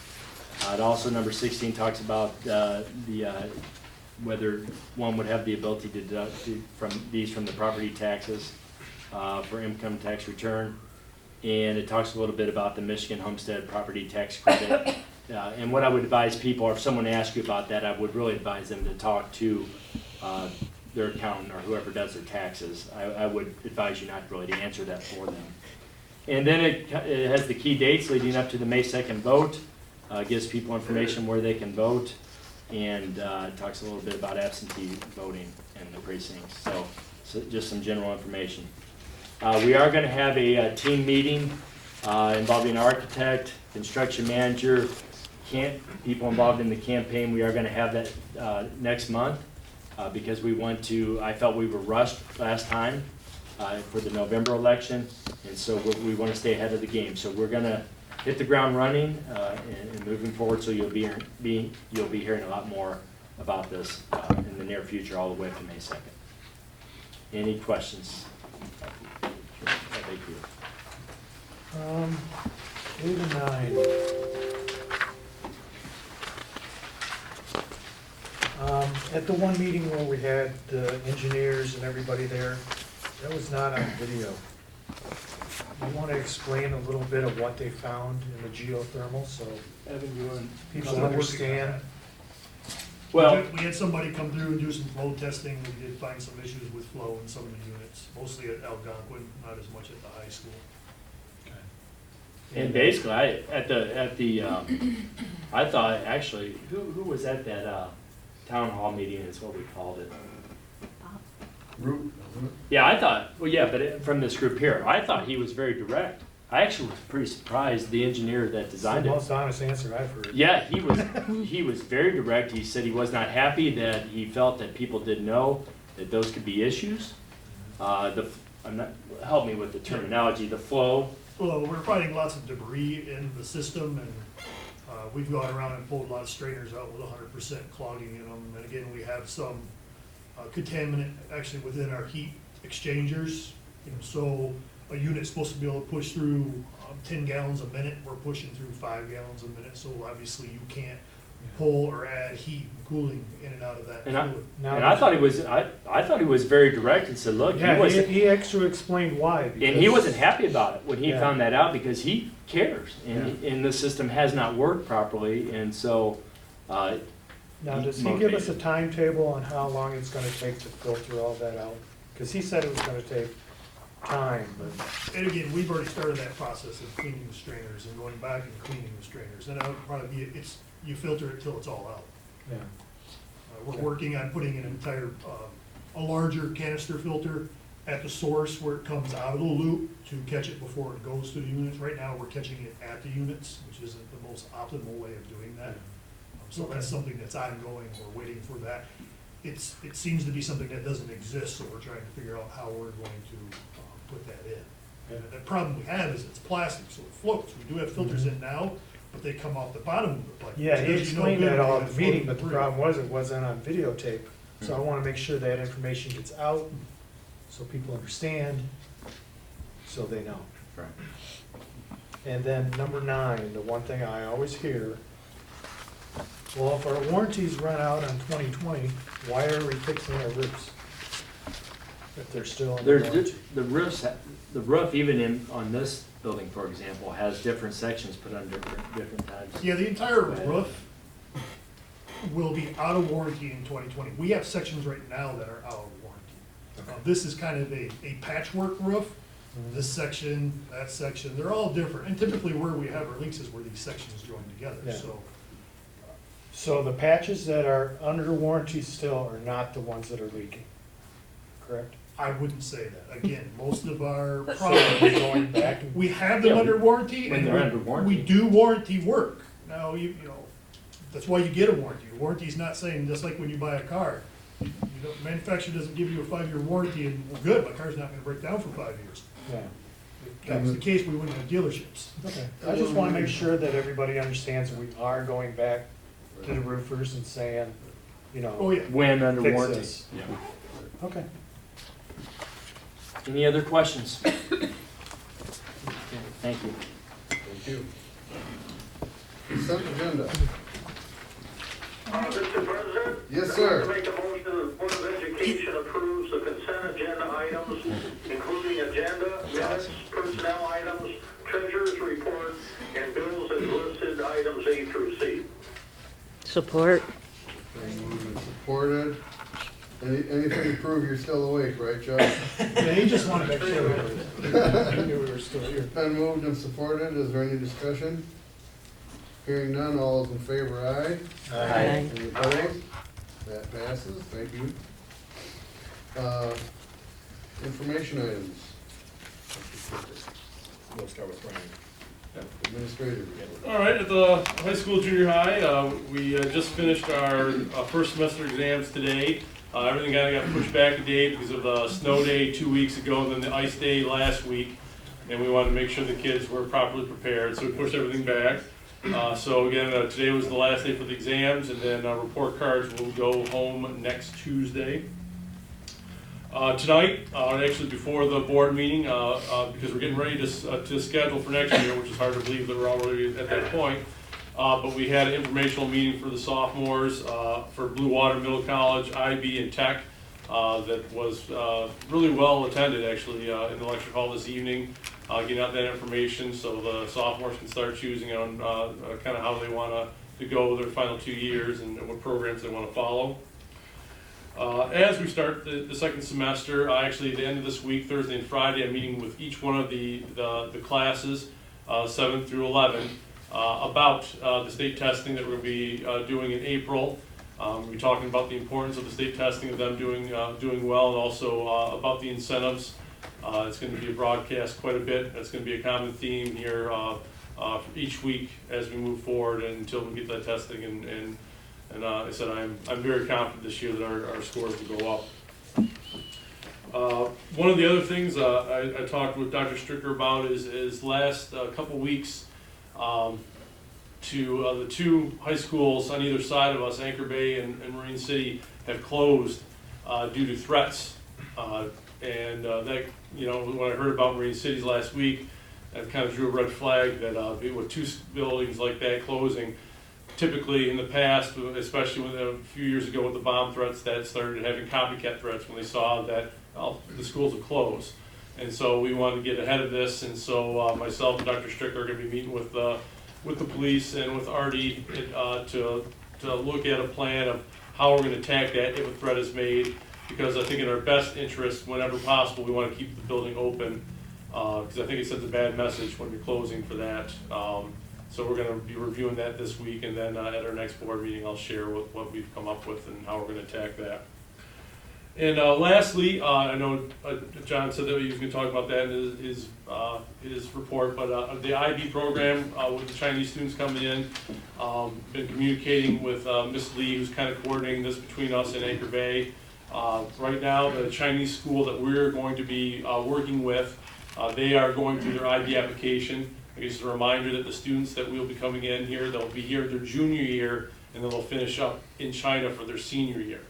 It also, number 16 talks about whether one would have the ability to deduct from the property taxes. for income tax return. And it talks a little bit about the Michigan Homestead Property Tax Credit. And what I would advise people, or if someone asks you about that, I would really advise them to talk to their accountant or whoever does their taxes. I would advise you not really to answer that for them. And then it has the key dates leading up to the May 2nd vote, gives people information where they can vote, and talks a little bit about absentee voting in the precincts. So just some general information. We are going to have a team meeting involving an architect, construction manager, people involved in the campaign. We are going to have that next month because I felt we were rushed last time for the November election, and so we want to stay ahead of the game. So we're going to hit the ground running and moving forward, so you'll be hearing a lot more about this in the near future, all the way up to May 2nd. Any questions? Thank you.
8 and 9. At the one meeting where we had the engineers and everybody there, that was not on video. You want to explain a little bit of what they found in the geothermal, so
Evan, you want?
people understand?
Well,
We had somebody come through and do some flow testing. We did find some issues with flow in some of the units, mostly at Algonquin, not as much at the high school.
and basically, I thought actually, who was at that town hall meeting is what we called it.
Root,
Yeah, I thought, well, yeah, but from this group here, I thought he was very direct. I actually was pretty surprised, the engineer that
It's the
designed it.
most honest answer I've heard.
Yeah, he was very direct. He said he was not happy, that he felt that people didn't know that those could be issues. Help me with the terminology, the flow.
Well, we're finding lots of debris in the system, and we've gone around and pulled a lot of strainers out with 100% clogging in them. And again, we have some contaminant actually within our heat exchangers. So a unit's supposed to be able to push through 10 gallons a minute. We're pushing through 5 gallons a minute. So obviously you can't pull or add heat and cooling in and out of that fluid.
And I thought he was very direct and said, look,
Yeah, he actually explained why.
and he
because-
wasn't happy about it when he
Yeah.
found that out, because he cares, and the system has not worked properly, and so
Now, does he give us a timetable on how long it's gonna take to filter all that out? Because he said it was gonna take time, but,
And again, we've already started that process of cleaning the strainers and going back and cleaning the strainers. And that would probably be, you filter it till it's all out.
yeah.
We're working on putting an entire, a larger canister filter at the source where it comes out of the loop to catch it before it goes to the units. Right now, we're catching it at the units, which isn't the most optimal way of doing that. So that's something that's ongoing. We're waiting for that. It seems to be something that doesn't exist, so we're trying to figure out how we're going to put that in. And the problem we have is it's plastic, so it floats. We do have filters in now, but they come off the bottom of the pipe.
Yeah, he
There's no
explained
good
that all
way
at
of
the meeting,
floating
but the
through.
problem was it wasn't on videotape. So I wanna make sure that information gets out, so people understand, so they know.
Right.
And then number 9, the one thing I always hear, well, if our warranties run out on 2020, why are we fixing our roofs? If they're still in the warranty.
The roof, even on this building, for example, has different sections put on different times.
Yeah, the entire roof will be out of warranty in 2020. We have sections right now that are out of warranty. This is kind of a patchwork roof. This section, that section, they're all different. And typically where we have our leaks is where these sections join together,
Yeah.
so.
So the patches that are under warranty still are not the ones that are leaking, correct?
I wouldn't say that. Again, most of our
We're
problems,
going back and,
we have them
Yeah,
under warranty,
when
and
they're under warranty.
we do warranty work. Now, you know, that's why you get a warranty. A warranty's not saying, just like when you buy a car, you don't, manufacturer doesn't give you a 5-year warranty and, well, good, my car's not gonna break down for 5 years.
yeah.
If that was the case, we wouldn't have dealerships.
Okay, I just wanna make sure that everybody understands that we are going back to the roofers and saying, you know.
Oh, yeah.
When under
Fix
warranty.
this. Okay.
Any other questions? Okay, thank you.
thank you. Consent agenda.
Mr. President?
Yes,
I'd
sir.
like to make a motion that the Board of Education education approves the consent agenda items, including agenda, minutes, personnel items, treasurer's report, and bills as listed items A through C.
Support.
Been moved and supported. Anything to prove you're still awake, right, Joe?
Yeah, he just wanted to make sure we knew we were still here.
Been moved and supported. Is there any discussion? Hearing none, all those in favor, aye.
Aye.
Any opposed? That passes, thank you. Information items.
We'll start with Ryan.
Administrator.
All right, at the high school, junior high, we just finished our first semester exams today. Everything kind of got pushed back a day because of the snow day 2 weeks ago and then the ice day last week. And we wanted to make sure the kids were properly prepared, so we pushed everything back. So again, today was the last day for the exams, and then report cards will go home next Tuesday. Tonight, actually before the board meeting, because we're getting ready to schedule for next year, which is hard to believe that we're already at that point, but we had an informational meeting for the sophomores for Blue Water Middle College, IB, and Tech that was really well attended actually in the lecture hall this evening, getting out that information so the sophomores can start choosing on kind of how they want to go their final 2 years and what programs they want to follow. As we start the second semester, actually at the end of this week, Thursday and Friday, I'm meeting with each one of the classes, 7 through 11, about the state testing that we're going to be doing in April. We'll be talking about the importance of the state testing, of them doing well, and also about the incentives. It's going to be a broadcast quite a bit. That's going to be a common theme here for each week as we move forward until we get that testing. And I said I'm very confident this year that our scores will go up. One of the other things I talked with Dr. Stricker about is last couple weeks to the two high schools on either side of us, Anchor Bay and Marine City, have closed due to threats. And that, when I heard about Marine Cities last week, that kind of drew a red flag that with two buildings like that closing, typically in the past, especially when a few years ago with the bomb threats, that started having copycat threats when they saw that the schools would close. And so we wanted to get ahead of this, and so myself and Dr. Stricker are going to be meeting with the police and with Artie to look at a plan of how we're going to attack that if a threat is made, because I think in our best interest, whenever possible, we want to keep the building open, because I think it sends a bad message when you're closing for that. So we're going to be reviewing that this week, and then at our next board meeting, I'll share what we've come up with and how we're going to attack that. And lastly, I know John said that he was going to talk about that in his report, but the IB program with the Chinese students coming in, been communicating with Miss Lee, who's kind of coordinating this between us and Anchor Bay. Right now, the Chinese school that we're going to be working with, they are going through their IB application. I guess it's a reminder that the students that will be coming in here, they'll be here their junior year, and then they'll finish up in China for their senior year.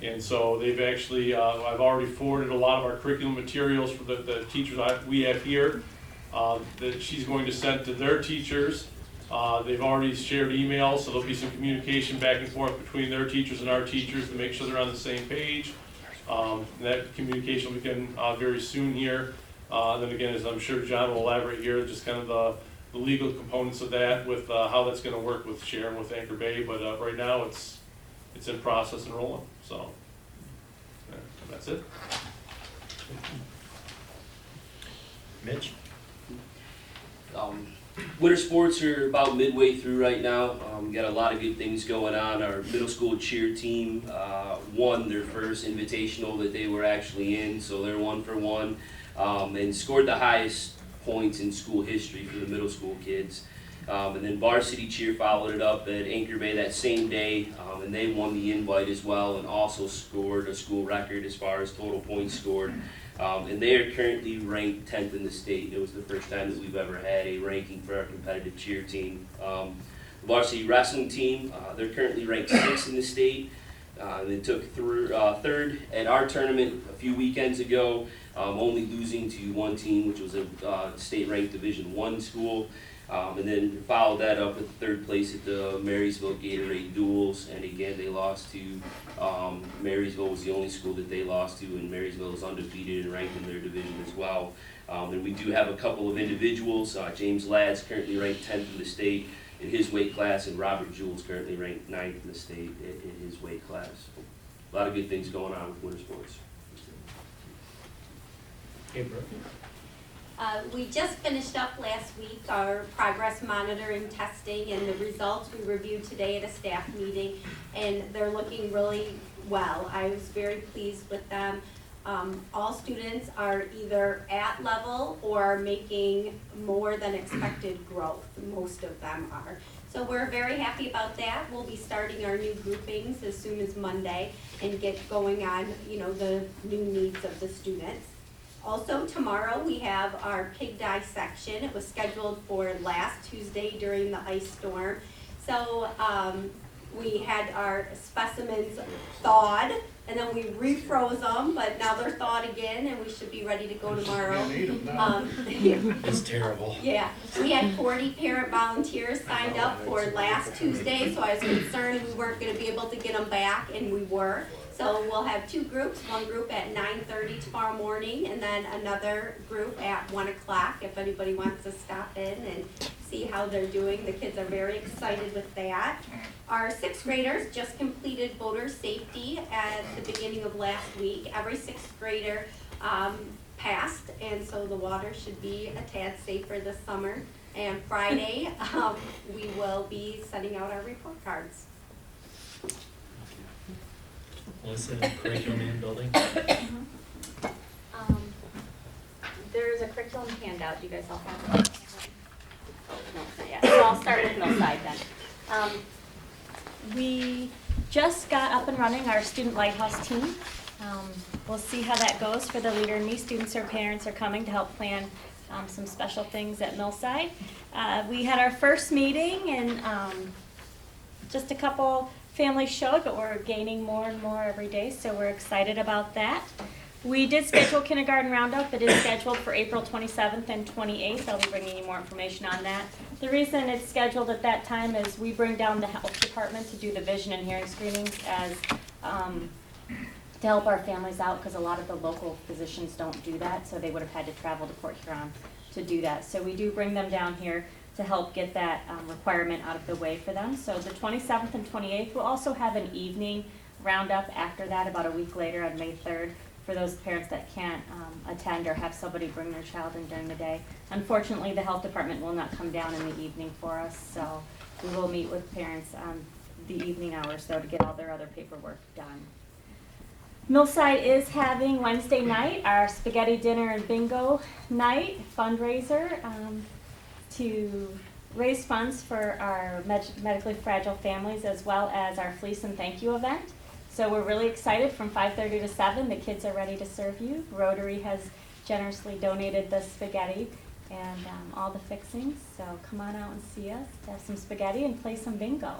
And so they've actually, I've already forwarded a lot of our curriculum materials for the teachers we have here that she's going to send to their teachers. They've already shared emails, so there'll be some communication back and forth between their teachers and our teachers to make sure they're on the same page. And that communication will begin very soon here. And then again, as I'm sure John will elaborate here, just kind of the legal components of that with how that's going to work with sharing with Anchor Bay. But right now, it's in process and rolling. So that's it. Mitch?
Winter sports are about midway through right now. We got a lot of good things going on. Our middle school cheer team won their first invitational that they were actually in, so they're 1 for 1, and scored the highest points in school history for the middle school kids. And then varsity cheer followed it up at Anchor Bay that same day, and they won the invite as well and also scored a school record as far as total points scored. And they are currently ranked 10th in the state. It was the first time that we've ever had a ranking for our competitive cheer team. The varsity wrestling team, they're currently ranked 6th in the state. They took third at our tournament a few weekends ago, only losing to one team, which was a state-ranked Division I school. And then followed that up with third place at the Marysville Gatorade Duels, and again, they lost to, Marysville was the only school that they lost to, and Marysville is undefeated and ranked in their division as well. And we do have a couple of individuals. James Ladd's currently ranked 10th in the state in his weight class, and Robert Jewell's currently ranked 9th in the state in his weight class. So, a lot of good things going on with winter sports.
Hey, Brooke.
We just finished up last week our progress monitoring testing, and the results we reviewed today at a staff meeting, and they're looking really well. I was very pleased with them. All students are either at level or making more than expected growth. Most of them are. So we're very happy about that. We'll be starting our new groupings as soon as Monday and get going on, the new needs of the students. Also, tomorrow we have our pig dissection. It was scheduled for last Tuesday during the ice storm. So we had our specimens thawed, and then we refroze them, but now they're thawed again, and we should be ready to go tomorrow.
It's terrible.
Yeah, we had 40 parent volunteers signed up for last Tuesday, so I was concerned we weren't going to be able to get them back, and we were. So we'll have two groups, one group at 9:30 tomorrow morning, and then another group at 1 o'clock if anybody wants to stop in and see how they're doing. The kids are very excited with that. Our sixth graders just completed voter safety at the beginning of last week. Every sixth grader passed, and so the water should be a tad safer this summer. And Friday, we will be sending out our report cards.
Melissa, curriculum and building?
There's a curriculum handout. You guys all have it? Oh, no, not yet. So I'll start with Millside then. We just got up and running our Student Lighthouse team. We'll see how that goes for the Leader in Me. Students or parents are coming to help plan some special things at Millside. We had our first meeting, and just a couple families showed, but we're gaining more and more every day, so we're excited about that. We did schedule kindergarten roundup. It is scheduled for April 27th and 28th. I'll be bringing you more information on that. The reason it's scheduled at that time is we bring down the health department to do the vision and hearing screenings as to help our families out, because a lot of the local physicians don't do that, so they would have had to travel to Port Huron to do that. So we do bring them down here to help get that requirement out of the way for them. So the 27th and 28th, we'll also have an evening roundup after that, about a week later on May 3rd, for those parents that can't attend or have somebody bring their child in during the day. Unfortunately, the health department will not come down in the evening for us, so we will meet with parents on the evening hours, though, to get all their other paperwork done. Millside is having Wednesday night our spaghetti dinner and bingo night fundraiser to raise funds for our medically fragile families, as well as our Fleece and Thank You event. So we're really excited. From 5:30 to 7, the kids are ready to serve you. Rotary has generously donated the spaghetti and all the fixings. So come on out and see us to have some spaghetti and play some bingo.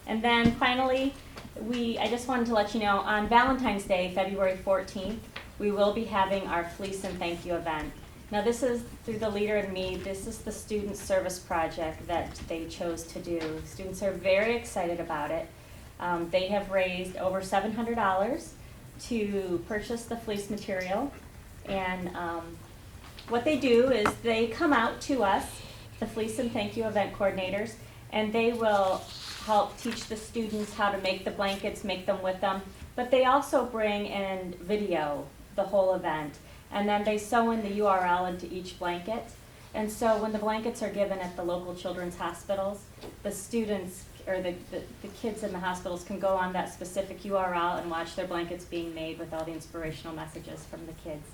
And then finally, I just wanted to let you know, on Valentine's Day, February 14th, we will be having our Fleece and Thank You event. Now this is through the Leader in Me. This is the student service project that they chose to do. Students are very excited about it. They have raised over $700 to purchase the fleece material. And what they do is they come out to us, the Fleece and Thank You event coordinators, and they will help teach the students how to make the blankets, make them with them. But they also bring in video the whole event. And then they sew in the URL into each blanket. And so when the blankets are given at the local children's hospitals, the students or the kids in the hospitals can go on that specific URL and watch their blankets being made with all the inspirational messages from the kids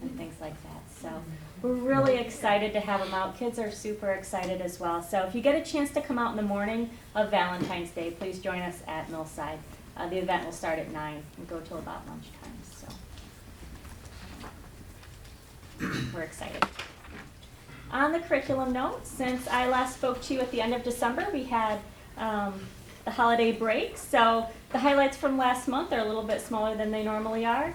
and things like that. So we're really excited to have them out. Kids are super excited as well. So if you get a chance to come out in the morning of Valentine's Day, please join us at Millside. The event will start at 9 and go till about lunchtime. So we're excited. On the curriculum note, since I last spoke to you at the end of December, we had the holiday break. So the highlights from last month are a little bit smaller than they normally are.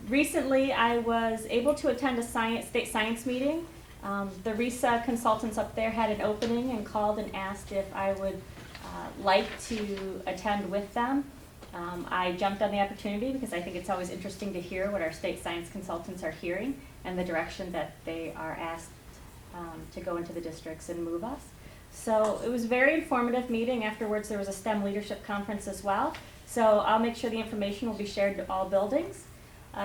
Recently, I was able to attend a state science meeting The RISA consultants up there had an opening and called and asked if I would like to attend with them. I jumped on the opportunity because I think it's always interesting to hear what our state science consultants are hearing and the direction that they are asked to go into the districts and move us. So it was a very informative meeting. Afterwards, there was a STEM leadership conference as well. So I'll make sure the information will be shared to all buildings.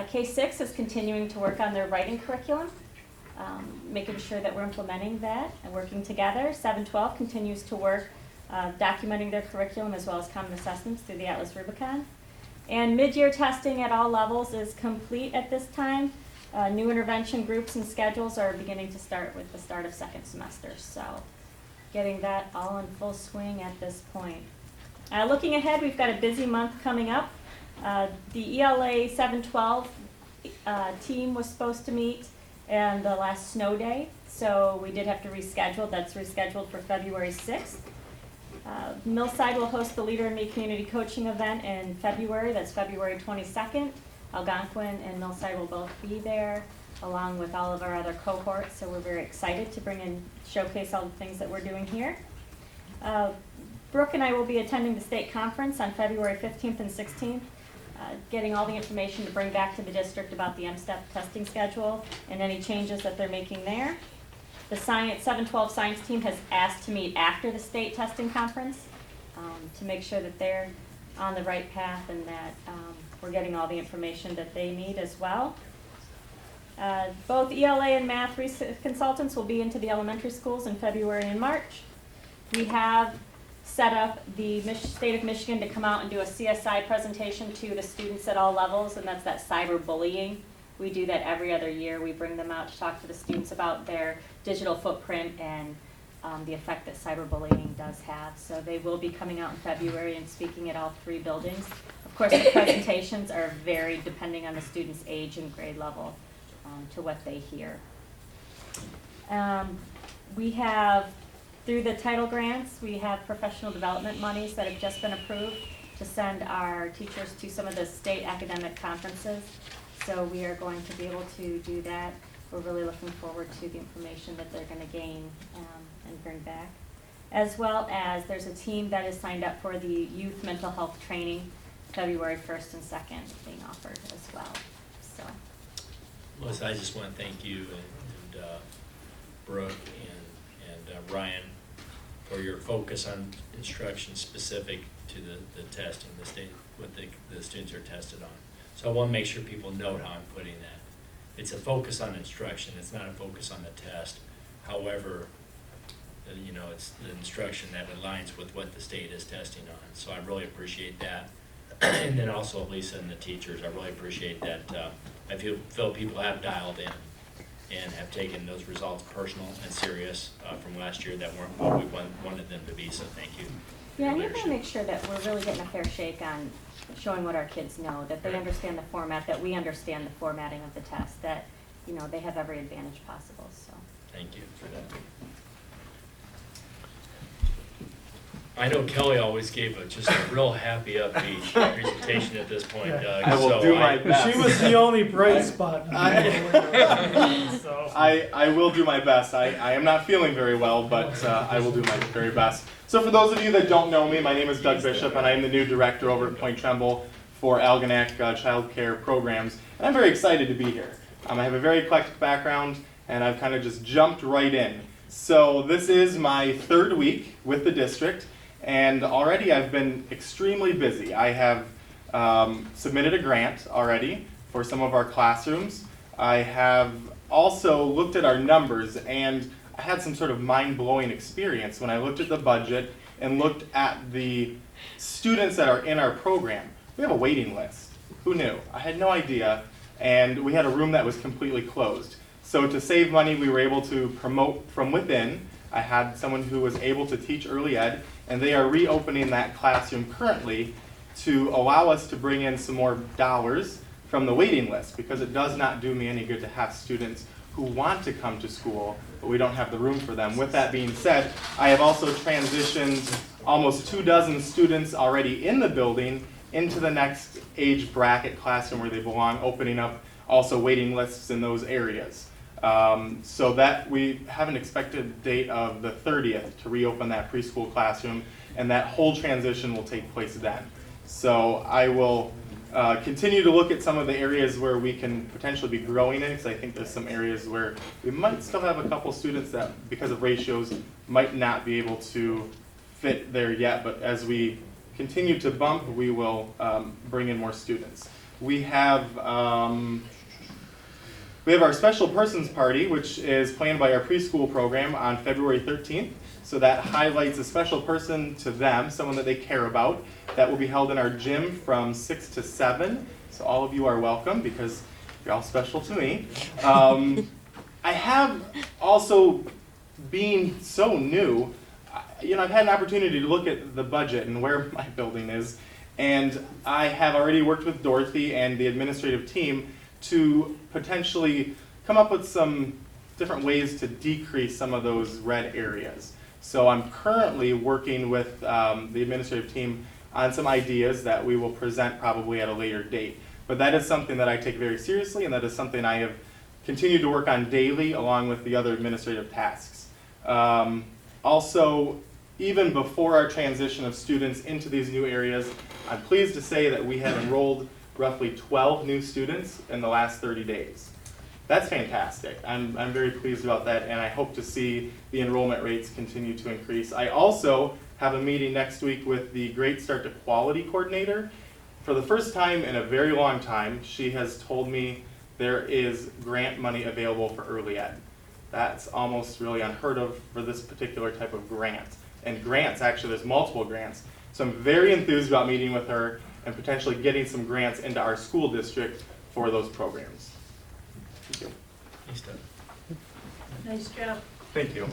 K-6 is continuing to work on their writing curriculum, making sure that we're implementing that and working together. 7-12 continues to work documenting their curriculum as well as common assessments through the Atlas Rubicon. And mid-year testing at all levels is complete at this time. New intervention groups and schedules are beginning to start with the start of second semester. So getting that all in full swing at this point. Looking ahead, we've got a busy month coming up. The ELA 712 team was supposed to meet and the last snow day, so we did have to reschedule. That's rescheduled for February 6th. Millside will host the Leader in Me community coaching event in February. That's February 22nd. Algonquin and Millside will both be there, along with all of our other cohorts. So we're very excited to bring in, showcase all the things that we're doing here. Brooke and I will be attending the state conference on February 15th and 16th, getting all the information to bring back to the district about the MSTEP testing schedule and any changes that they're making there. The 712 science team has asked to meet after the state testing conference to make sure that they're on the right path and that we're getting all the information that they need as well. Both ELA and math consultants will be into the elementary schools in February and March. We have set up the state of Michigan to come out and do a CSI presentation to the students at all levels, and that's that cyberbullying. We do that every other year. We bring them out to talk to the students about their digital footprint and the effect that cyberbullying does have. So they will be coming out in February and speaking at all 3 buildings. Of course, the presentations are varied depending on the student's age and grade level to what they hear. We have, through the title grants, we have professional development monies that have just been approved to send our teachers to some of the state academic conferences. So we are going to be able to do that. We're really looking forward to the information that they're going to gain and bring back. As well as there's a team that is signed up for the youth mental health training February 1st and 2nd being offered as well. So,
Melissa, I just want to thank you and Brooke and Ryan for your focus on instruction specific to the testing, what the students are tested on. So I want to make sure people note how I'm putting that. It's a focus on instruction. It's not a focus on the test. However, it's the instruction that aligns with what the state is testing on. So I really appreciate that. And then also Lisa and the teachers, I really appreciate that. I feel people have dialed in and have taken those results personal and serious from last year that weren't what we wanted them to be. So thank you.
yeah, and you want to make sure that we're really getting a fair shake on showing what our kids know, that they understand the format, that we understand the formatting of the test, that they have every advantage possible. So
thank you for that. I know Kelly always gave just a real happy, upbeat presentation at this point, Doug.
I will do my best.
She was the only bright spot.
I will do my best. I am not feeling very well, but I will do my very best. So for those of you that don't know me, my name is Doug Bishop, and I am the new director over at Point Trumbull for Algonac Child Care Programs. And I'm very excited to be here. I have a very eclectic background, and I've kind of just jumped right in. So this is my 3rd week with the district. And already I've been extremely busy. I have submitted a grant already for some of our classrooms. I have also looked at our numbers, and I had some sort of mind-blowing experience when I looked at the budget and looked at the students that are in our program. We have a waiting list. Who knew? I had no idea, and we had a room that was completely closed. So to save money, we were able to promote from within. I had someone who was able to teach early ed, and they are reopening that classroom currently to allow us to bring in some more dollars from the waiting list, because it does not do me any good to have students who want to come to school, but we don't have the room for them. With that being said, I have also transitioned almost 24 students already in the building into the next age bracket classroom where they belong, opening up also waiting lists in those areas. So that we have an expected date of the 30th to reopen that preschool classroom, and that whole transition will take place then. So I will continue to look at some of the areas where we can potentially be growing in, because I think there's some areas where we might still have a couple students that, because of ratios, might not be able to fit there yet, but as we continue to bump, we will bring in more students. We have our special persons party, which is planned by our preschool program on February 13th. So that highlights a special person to them, someone that they care about. That will be held in our gym from 6 to 7. So all of you are welcome because you're all special to me. I have also, being so new, I've had an opportunity to look at the budget and where my building is. And I have already worked with Dorothy and the administrative team to potentially come up with some different ways to decrease some of those red areas. So I'm currently working with the administrative team on some ideas that we will present probably at a later date. But that is something that I take very seriously, and that is something I have continued to work on daily along with the other administrative tasks. Also, even before our transition of students into these new areas, I'm pleased to say that we have enrolled roughly 12 new students in the last 30 days. That's fantastic. I'm very pleased about that, and I hope to see the enrollment rates continue to increase. I also have a meeting next week with the Great Start to Quality coordinator. For the first time in a very long time, she has told me there is grant money available for early ed. That's almost really unheard of for this particular type of grant. And grants, actually, there's multiple grants. So I'm very enthused about meeting with her and potentially getting some grants into our school district for those programs. Thank you.
Nice job.
Thank you.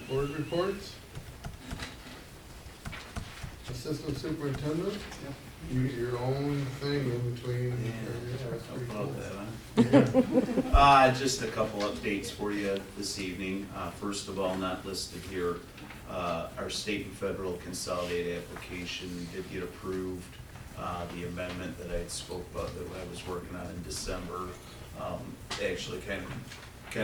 Board reports? Assistant superintendent? You get your own thing in between.
Just a couple updates for you this evening. First of all, not listed here, our state and federal consolidated application did get approved. The amendment that I had spoke about that I was working on in December actually kind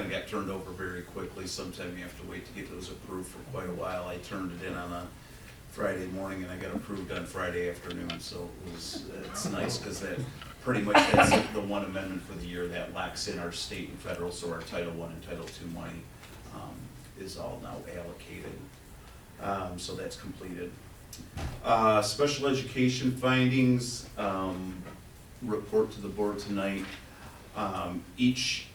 of got turned over very quickly. Sometimes you have to wait to get those approved for quite a while. I turned it in on a Friday morning and I got approved on Friday afternoon, so it's nice because that pretty much that's the one amendment for the year that locks in our state and federal, so our Title I and Title II money is all now allocated. So that's completed. Special education findings, report to the board tonight. Each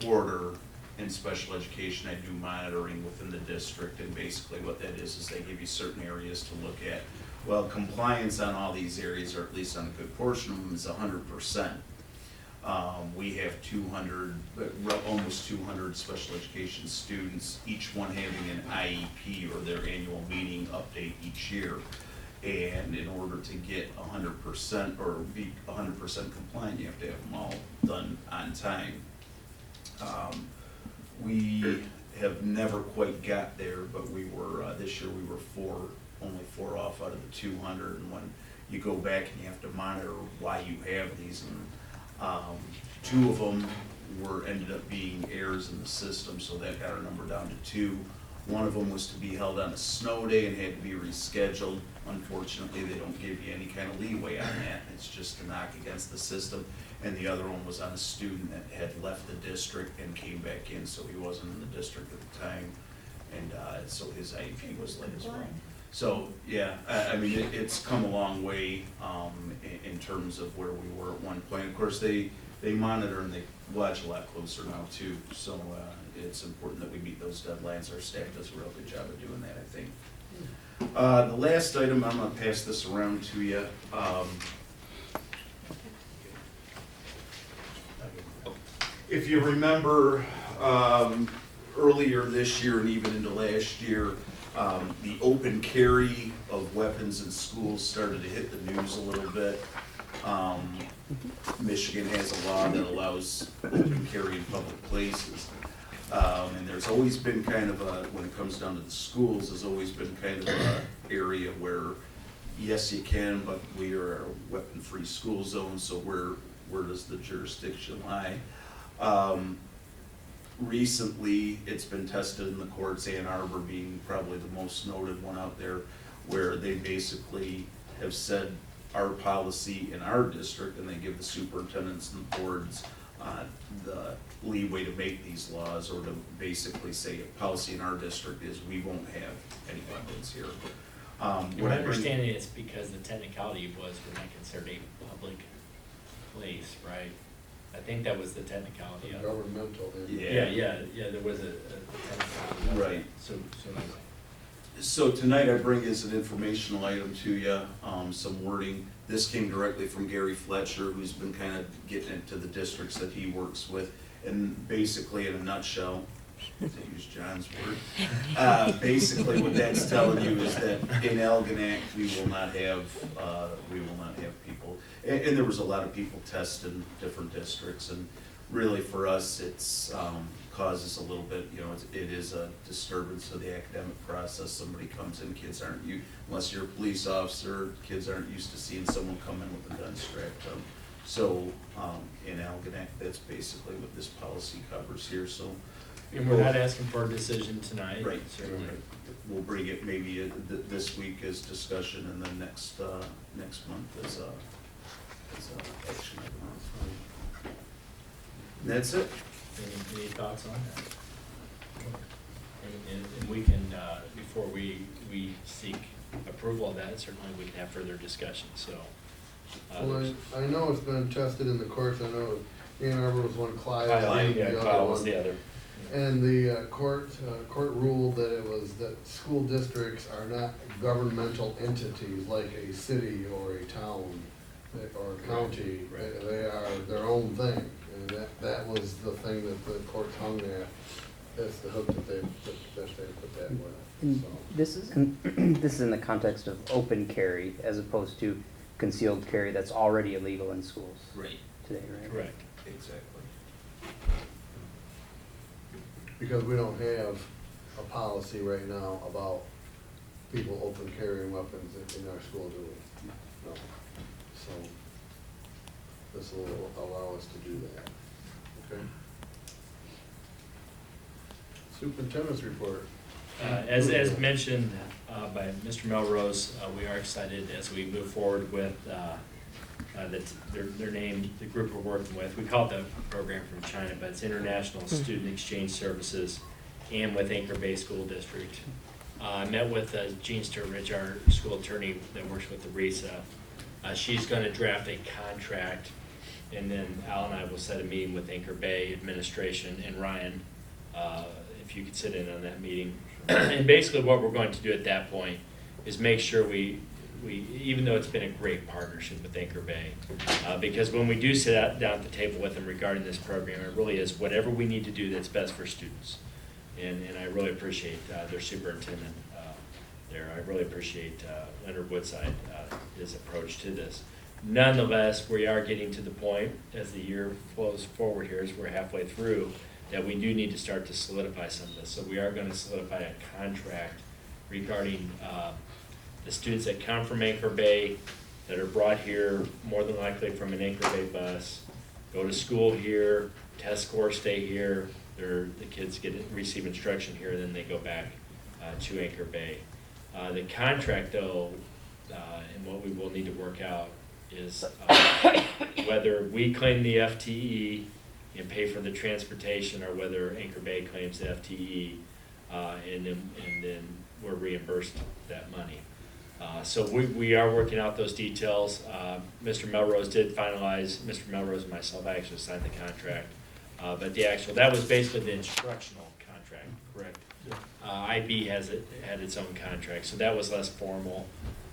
quarter in special education, I do monitoring within the district, and basically what that is they give you certain areas to look at. Well, compliance on all these areas, or at least on a good portion of them, is 100%. We have almost 200 special education students, each one having an IEP or their annual meeting update each year. And in order to get 100% or be 100% compliant, you have to have them all done on time. We have never quite got there, but we were, this year we were only four off out of the 200, and when you go back and you have to monitor why you have these, and two of them ended up being errors in the system, so that got our number down to 2. One of them was to be held on a snow day and had to be rescheduled. Unfortunately, they don't give you any kind of leeway on that. It's just a knock against the system. And the other one was on a student that had left the district and came back in, so he wasn't in the district at the time. And so his IEP was late as well. So, yeah, I mean, it's come a long way in terms of where we were at one point. Of course, they monitor and they watch a lot closer now, too. So it's important that we meet those deadlines. Our staff does a real good job of doing that, I think. The last item, I'm going to pass this around to you. If you remember, earlier this year and even into last year, the open carry of weapons in schools started to hit the news a little bit. Michigan has a law that allows open carry in public places. And there's always been kind of a, when it comes down to the schools, there's always been kind of an area where, yes, you can, but we are a weapon-free school zone, so we're where does the jurisdiction lie? Recently, it's been tested in the courts, Ann Arbor being probably the most noted one out there, where they basically have said our policy in our district, and they give the superintendents and the boards the leeway to make these laws, or to basically say a policy in our district is we won't have any weapons here.
My understanding is because the technicality was we're not considered a public place, right? I think that was the technicality of it.
Governmental.
Yeah.
There was a technicality. of it.
Right.
So anyway.
So tonight I bring as an informational item to you, some wording. This came directly from Gary Fletcher, who's been kind of getting into the districts that he works with. And basically, in a nutshell, to use John's word, basically what that's telling you is that in Algonac, we will not have people. And there was a lot of people tested in different districts, and really for us, it's causes a little bit, it is a disturbance to the academic process. Somebody comes in, kids aren't, unless you're a police officer, kids aren't used to seeing someone come in with a gun strapped to them. So in Algonac, that's basically what this policy covers here. So,
And we're not asking for a decision tonight.
right,
Certainly.
we'll bring it maybe this week as discussion, and then next month as action item. And that's it.
Any thoughts on that? And we can, before we seek approval of that, certainly we can have further discussion, so.
Well, I know it's been tested in the courts. I know Ann Arbor was one, Clyde the other
was
one.
the other.
And the court ruled that that school districts are not governmental entities like a city or a town or a county.
Right.
They are their own thing, and that was the thing that the courts hung at. That's the hook that they put that with.
And
So.
this is this is in the context of open carry as opposed to concealed carry that's already illegal in schools
Right.
today, right?
Correct.
Exactly.
Because we don't have a policy right now about people open carrying weapons in our school, do we? No. So this will allow us to do that. Okay? Superintendent's report.
As mentioned by Mr. Melrose, we are excited as we move forward with their name, the group we're working with. We call it the program from China, but it's International Student Exchange Services, and with Anchor Bay School District. I met with Jean Sturridge, our school attorney that works with the RISA. She's going to draft a contract, and then Al and I will set a meeting with Anchor Bay administration and Ryan, if you could sit in on that meeting. And basically what we're going to do at that point is make sure we even though it's been a great partnership with Anchor Bay, because when we do sit down at the table with them regarding this program, it really is whatever we need to do that's best for students. And I really appreciate their superintendent there. I really appreciate Leonard Woodside, his approach to this. Nonetheless, we are getting to the point as the year flows forward here, as we're halfway through, that we do need to start to solidify some of this. So we are going to solidify a contract regarding the students that come from Anchor Bay, that are brought here more than likely from an Anchor Bay bus, go to school here, test scores stay here, the kids receive instruction here, and then they go back to Anchor Bay. The contract, though, and what we will need to work out is whether we claim the FTE and pay for the transportation, or whether Anchor Bay claims the FTE, and then we're reimbursed that money. So we are working out those details. Mr. Melrose did finalize, Mr. Melrose and myself actually signed the contract. But that was basically the instructional contract, correct? IB had its own contract, so that was less formal.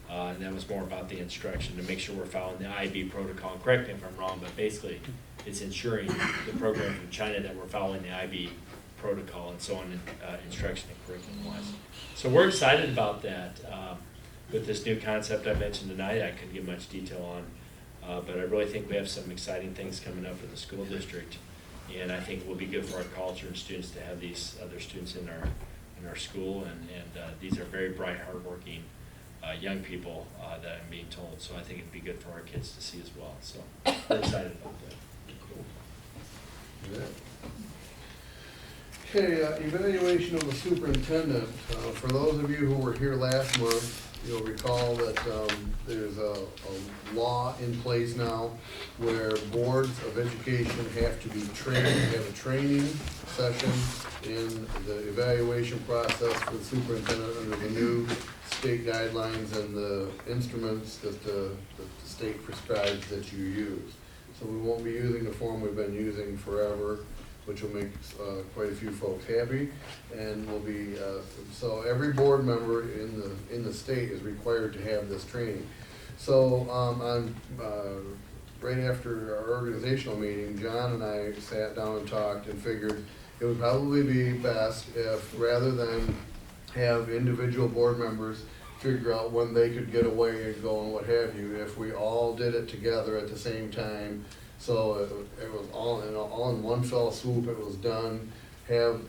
And that was more about the instruction to make sure we're following the IB protocol. Correct me if I'm wrong, but basically it's ensuring the program from China that we're following the IB protocol and so on, instruction and curriculum wise. So we're excited about that. With this new concept I mentioned tonight, I couldn't give much detail on, but I really think we have some exciting things coming up for the school district, and I think it will be good for our culture and students to have these other students in our school, and these are very bright, hardworking young people that I'm being told. So I think it'd be good for our kids to see as well. So we're excited about that.
Okay, evaluation of the superintendent. For those of you who were here last month, you'll recall that there's a law in place now where boards of education have to be trained, have a training session in the evaluation process for the superintendent under the new state guidelines and the instruments that the state prescribes that you use. So we won't be using the form we've been using forever, which will make quite a few folks happy, and will be so every board member in the state is required to have this training. So right after our organizational meeting, John and I sat down and talked and figured it would probably be best if, rather than have individual board members figure out when they could get away and go and what have you, if we all did it together at the same time. So it was all in one fell swoop. It was done. Have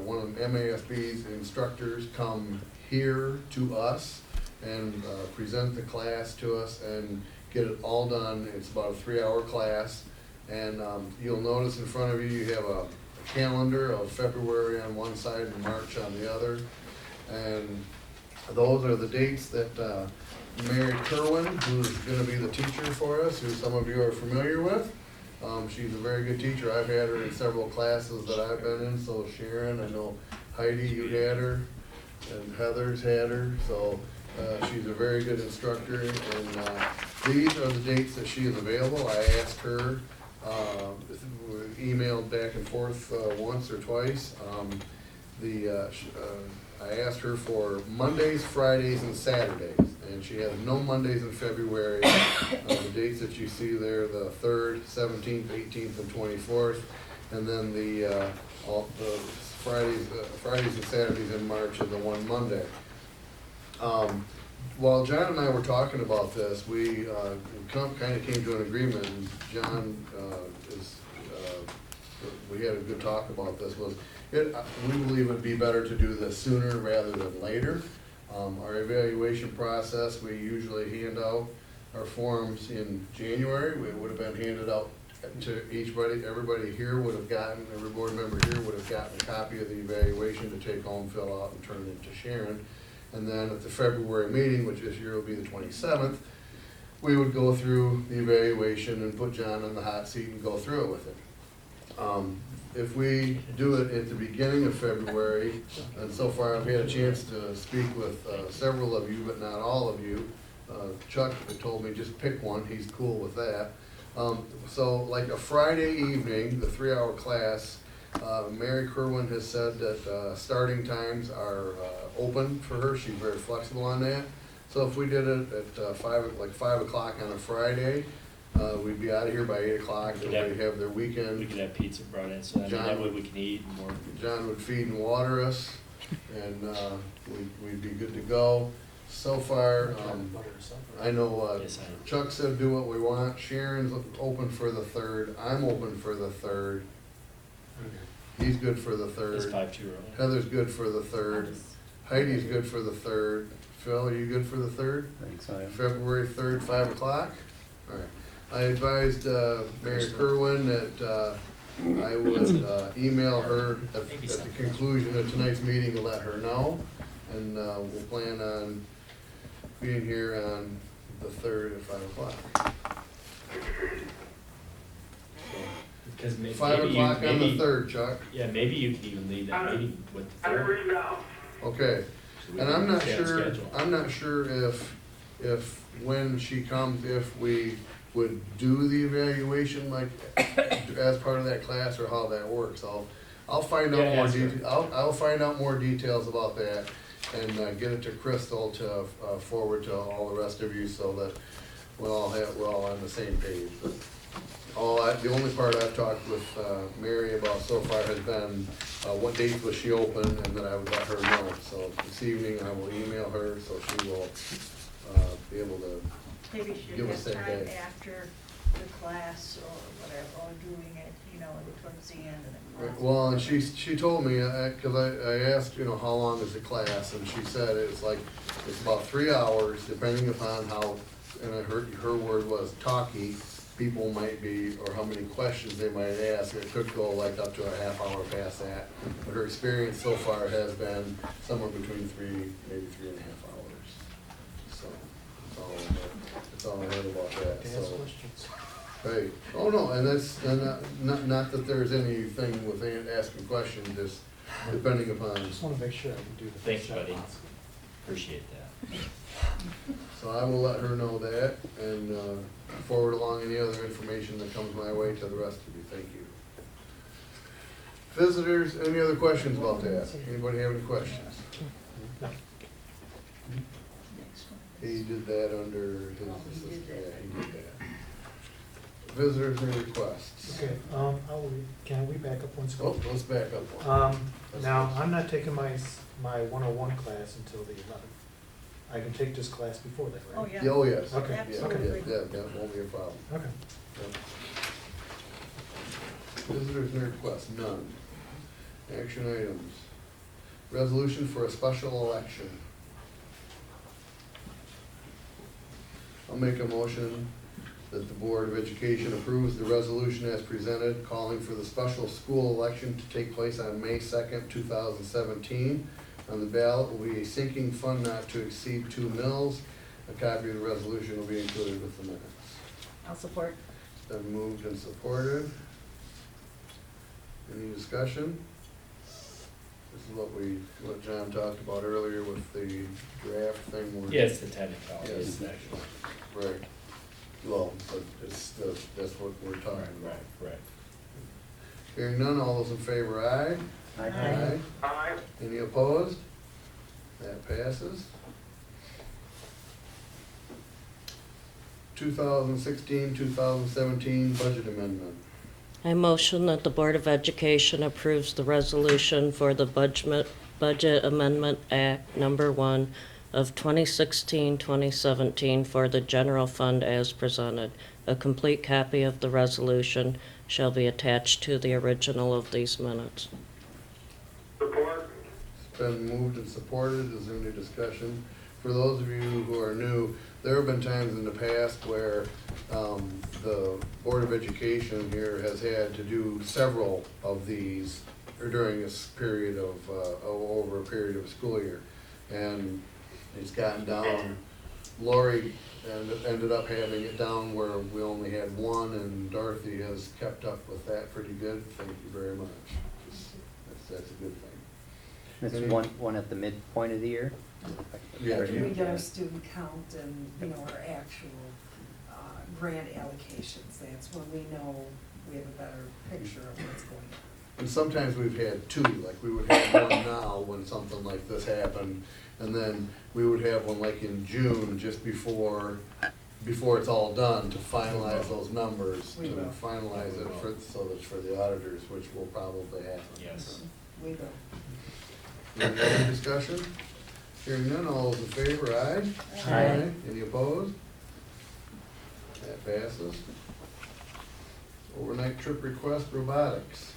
one of MASB's instructors come here to us and present the class to us and get it all done. It's about a 3-hour class, and you'll notice in front of you you have a calendar of February on one side and March on the other, and those are the dates that Mary Kerwin, who's going to be the teacher for us, who some of you are familiar with. She's a very good teacher. I've had her in several classes that I've been in. So Sharon, I know Heidi, you had her, and Heather's had her. So she's a very good instructor. And these are the dates that she is available. I asked her, we emailed back and forth once or twice. I asked her for Mondays, Fridays, and Saturdays, and she has no Mondays in February. The dates that you see there, the 3rd, 17th, 18th, and 24th, and then the Fridays and Saturdays in March and the one Monday. While John and I were talking about this, we kind of came to an agreement, and John we had a good talk about this, we believe it'd be better to do this sooner rather than later. Our evaluation process, we usually hand out our forms in January. We would have been handed out to everybody here would have gotten, every board member here would have gotten a copy of the evaluation to take home, fill out, and turn it to Sharon. And then at the February meeting, which this year will be the 27th, we would go through the evaluation and put John in the hot seat and go through it with him. If we do it at the beginning of February, and so far I've had a chance to speak with several of you, but not all of you. Chuck told me just pick one, he's cool with that. So like a Friday evening, the 3-hour class, Mary Kerwin has said that starting times are open for her. She's very flexible on that. So if we did it at 5 o'clock on a Friday, we'd be out of here by 8 o'clock. Everybody have their weekend.
We could have pizza brought in, so that way we can eat more.
John would feed and water us, and we'd be good to go. So far, I know Chuck said do what we want. Sharon's open for the 3rd. I'm open for the 3rd. He's good for the 3rd.
It's 5 too early.
Heather's good for the 3rd. Heidi's good for the 3rd. Phil, are you good for the 3rd?
Thanks, I am.
February 3rd, 5 o'clock? All right. I advised Mary Kerwin that I would email her at the conclusion of tonight's meeting to let her know. And we'll plan on being here on the 3rd at 5 o'clock.
Because maybe
5 o'clock on the 3rd, Chuck.
Yeah, maybe you can even lead that meeting with the 3rd.
Okay.
So we
And
can
I'm not
stay on
sure,
schedule.
I'm not sure if when she comes, if we would do the evaluation like as part of that class or how that works. I'll find out more details. I'll find out more details about that and get it to Crystal to forward to all the rest of you so that we're all on the same page. But the only part I've talked with Mary about so far has been what dates was she open, and then I would let her know. So this evening I will email her so she will be able to
Maybe she
give
should
us
have
that
time
day.
after the class or whatever, or doing it, you know, towards the end of the class.
Well, and she told me, cause I asked, you know, how long is the class, and she said it's like, it's about 3 hours, depending upon how, and I heard, her word was talky, people might be, or how many questions they might ask, it could go like up to a half hour past that. But her experience so far has been somewhere between 3, maybe 3.5 hours. So, that's all I heard about that,
Ask
so.
questions.
Right, oh no, and that's, and not that there's anything with asking questions, just depending upon.
I just wanna make sure I can do the
Thanks,
best job
buddy.
possible.
Appreciate that.
So I will let her know that and forward along any other information that comes my way to the rest of you, thank you. Visitors, any other questions about that? Anybody have any questions?
No.
Next one.
He did that under his,
Oh, he did that.
yeah, he did that. Visitors and requests.
Okay, can we back up one
Oh,
scope?
let's back up one.
Now, I'm not taking my 101 class until the 11th. I can take this class before that,
Oh,
right?
yeah.
Yeah, oh, yes.
Okay,
Yeah,
Absolutely.
yeah, that won't be a problem.
Okay.
Visitors and requests, none. Action items. Resolution for a special election. I'll make a motion that the Board of Education approves the resolution as presented, calling for the special school election to take place on May 2nd, 2017. On the ballot will be a sinking fund not to exceed 2 mils. A copy of the resolution will be included with the minutes.
I'll support.
It's been moved and supported. Any discussion? This is what John talked about earlier with the draft thing. where-
Yeah, it's the technicality,
Yes.
it's actually.
Right. Well, but that's what we're talking about.
Right.
Hearing none, all those in favor, aye?
Aye.
Aye.
Any opposed? That passes. 2016-2017 budget amendment.
I motion that the Board of Education approves the resolution for the Budget Amendment Act Number 1 of 2016-2017 for the general fund as presented. A complete copy of the resolution shall be attached to the original of these minutes.
Support.
It's been moved and supported. Is there any discussion? For those of you who are new, there have been times in the past where the Board of Education here has had to do several of these during this period of, over a period of a school year. And it's gotten down, Lori ended up having it down where we only had one, and Dorothy has kept up with that pretty good. Thank you very much. That's a good thing.
It's
Any-
one at the midpoint of the year?
Yeah.
After we get our student count and, you know, our actual grant allocations, that's when we know we have a better picture of what's going on.
And sometimes we've had two, like we would have one now when something like this happened, and then we would have one like in June, just before it's all done, to finalize those numbers,
We
to
will.
finalize it for, so that's for the auditors, which will probably happen.
Yes.
We go.
Any other discussion? Hearing none, all those in favor, aye?
Aye.
Any opposed? That passes. Overnight trip request, robotics.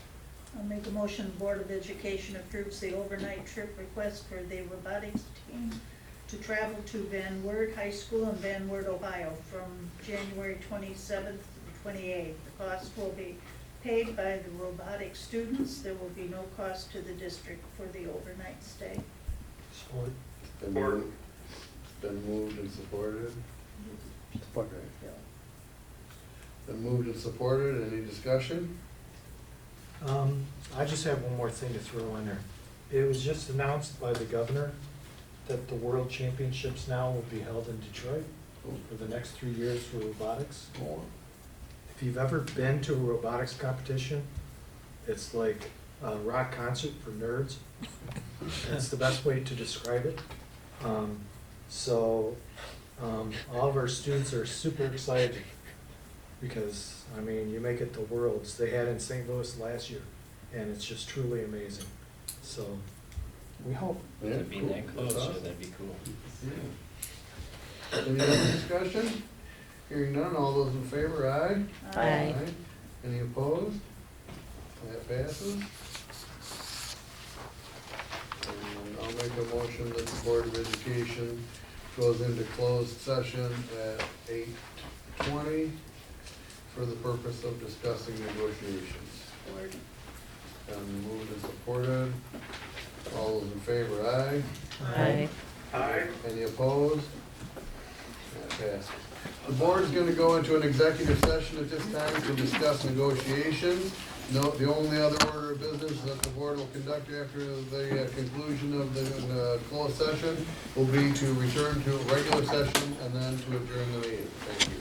I'll make a motion, the Board of Education approves the overnight trip request for the robotics team to travel to Van Wert High School in Van Wert, Ohio, from January 27th to the 28th. The cost will be paid by the robotics students. There will be no cost to the district for the overnight stay.
Support.
It's been moved and supported.
Support.
Been moved and supported. Any discussion?
I just have one more thing to throw in there. It was just announced by the governor that the World Championships now will be held in Detroit for the next 3 years for robotics. If you've ever been to a robotics competition, it's like a rock concert for nerds. That's the best way to describe it. All of our students are super excited because, I mean, you make it to Worlds. They had it in St. Louis last year, and it's just truly amazing. So, we hope.
Yeah,
To be
cool.
that close,
That's
yeah,
awesome.
that'd be cool.
Yeah. Any other discussion? Hearing none, all those in favor, aye?
Aye.
Any opposed? That passes. And I'll make a motion that the Board of Education goes into closed session at 8:20 for the purpose of discussing negotiations. And moved and supported. All those in favor, aye?
Aye.
Aye.
Any opposed? That passes. The board is going to go into an executive session at this time to discuss negotiations. No, the only other order of business that the board will conduct after the conclusion of the closed session will be to return to a regular session and then to adjourn the meeting. Thank you.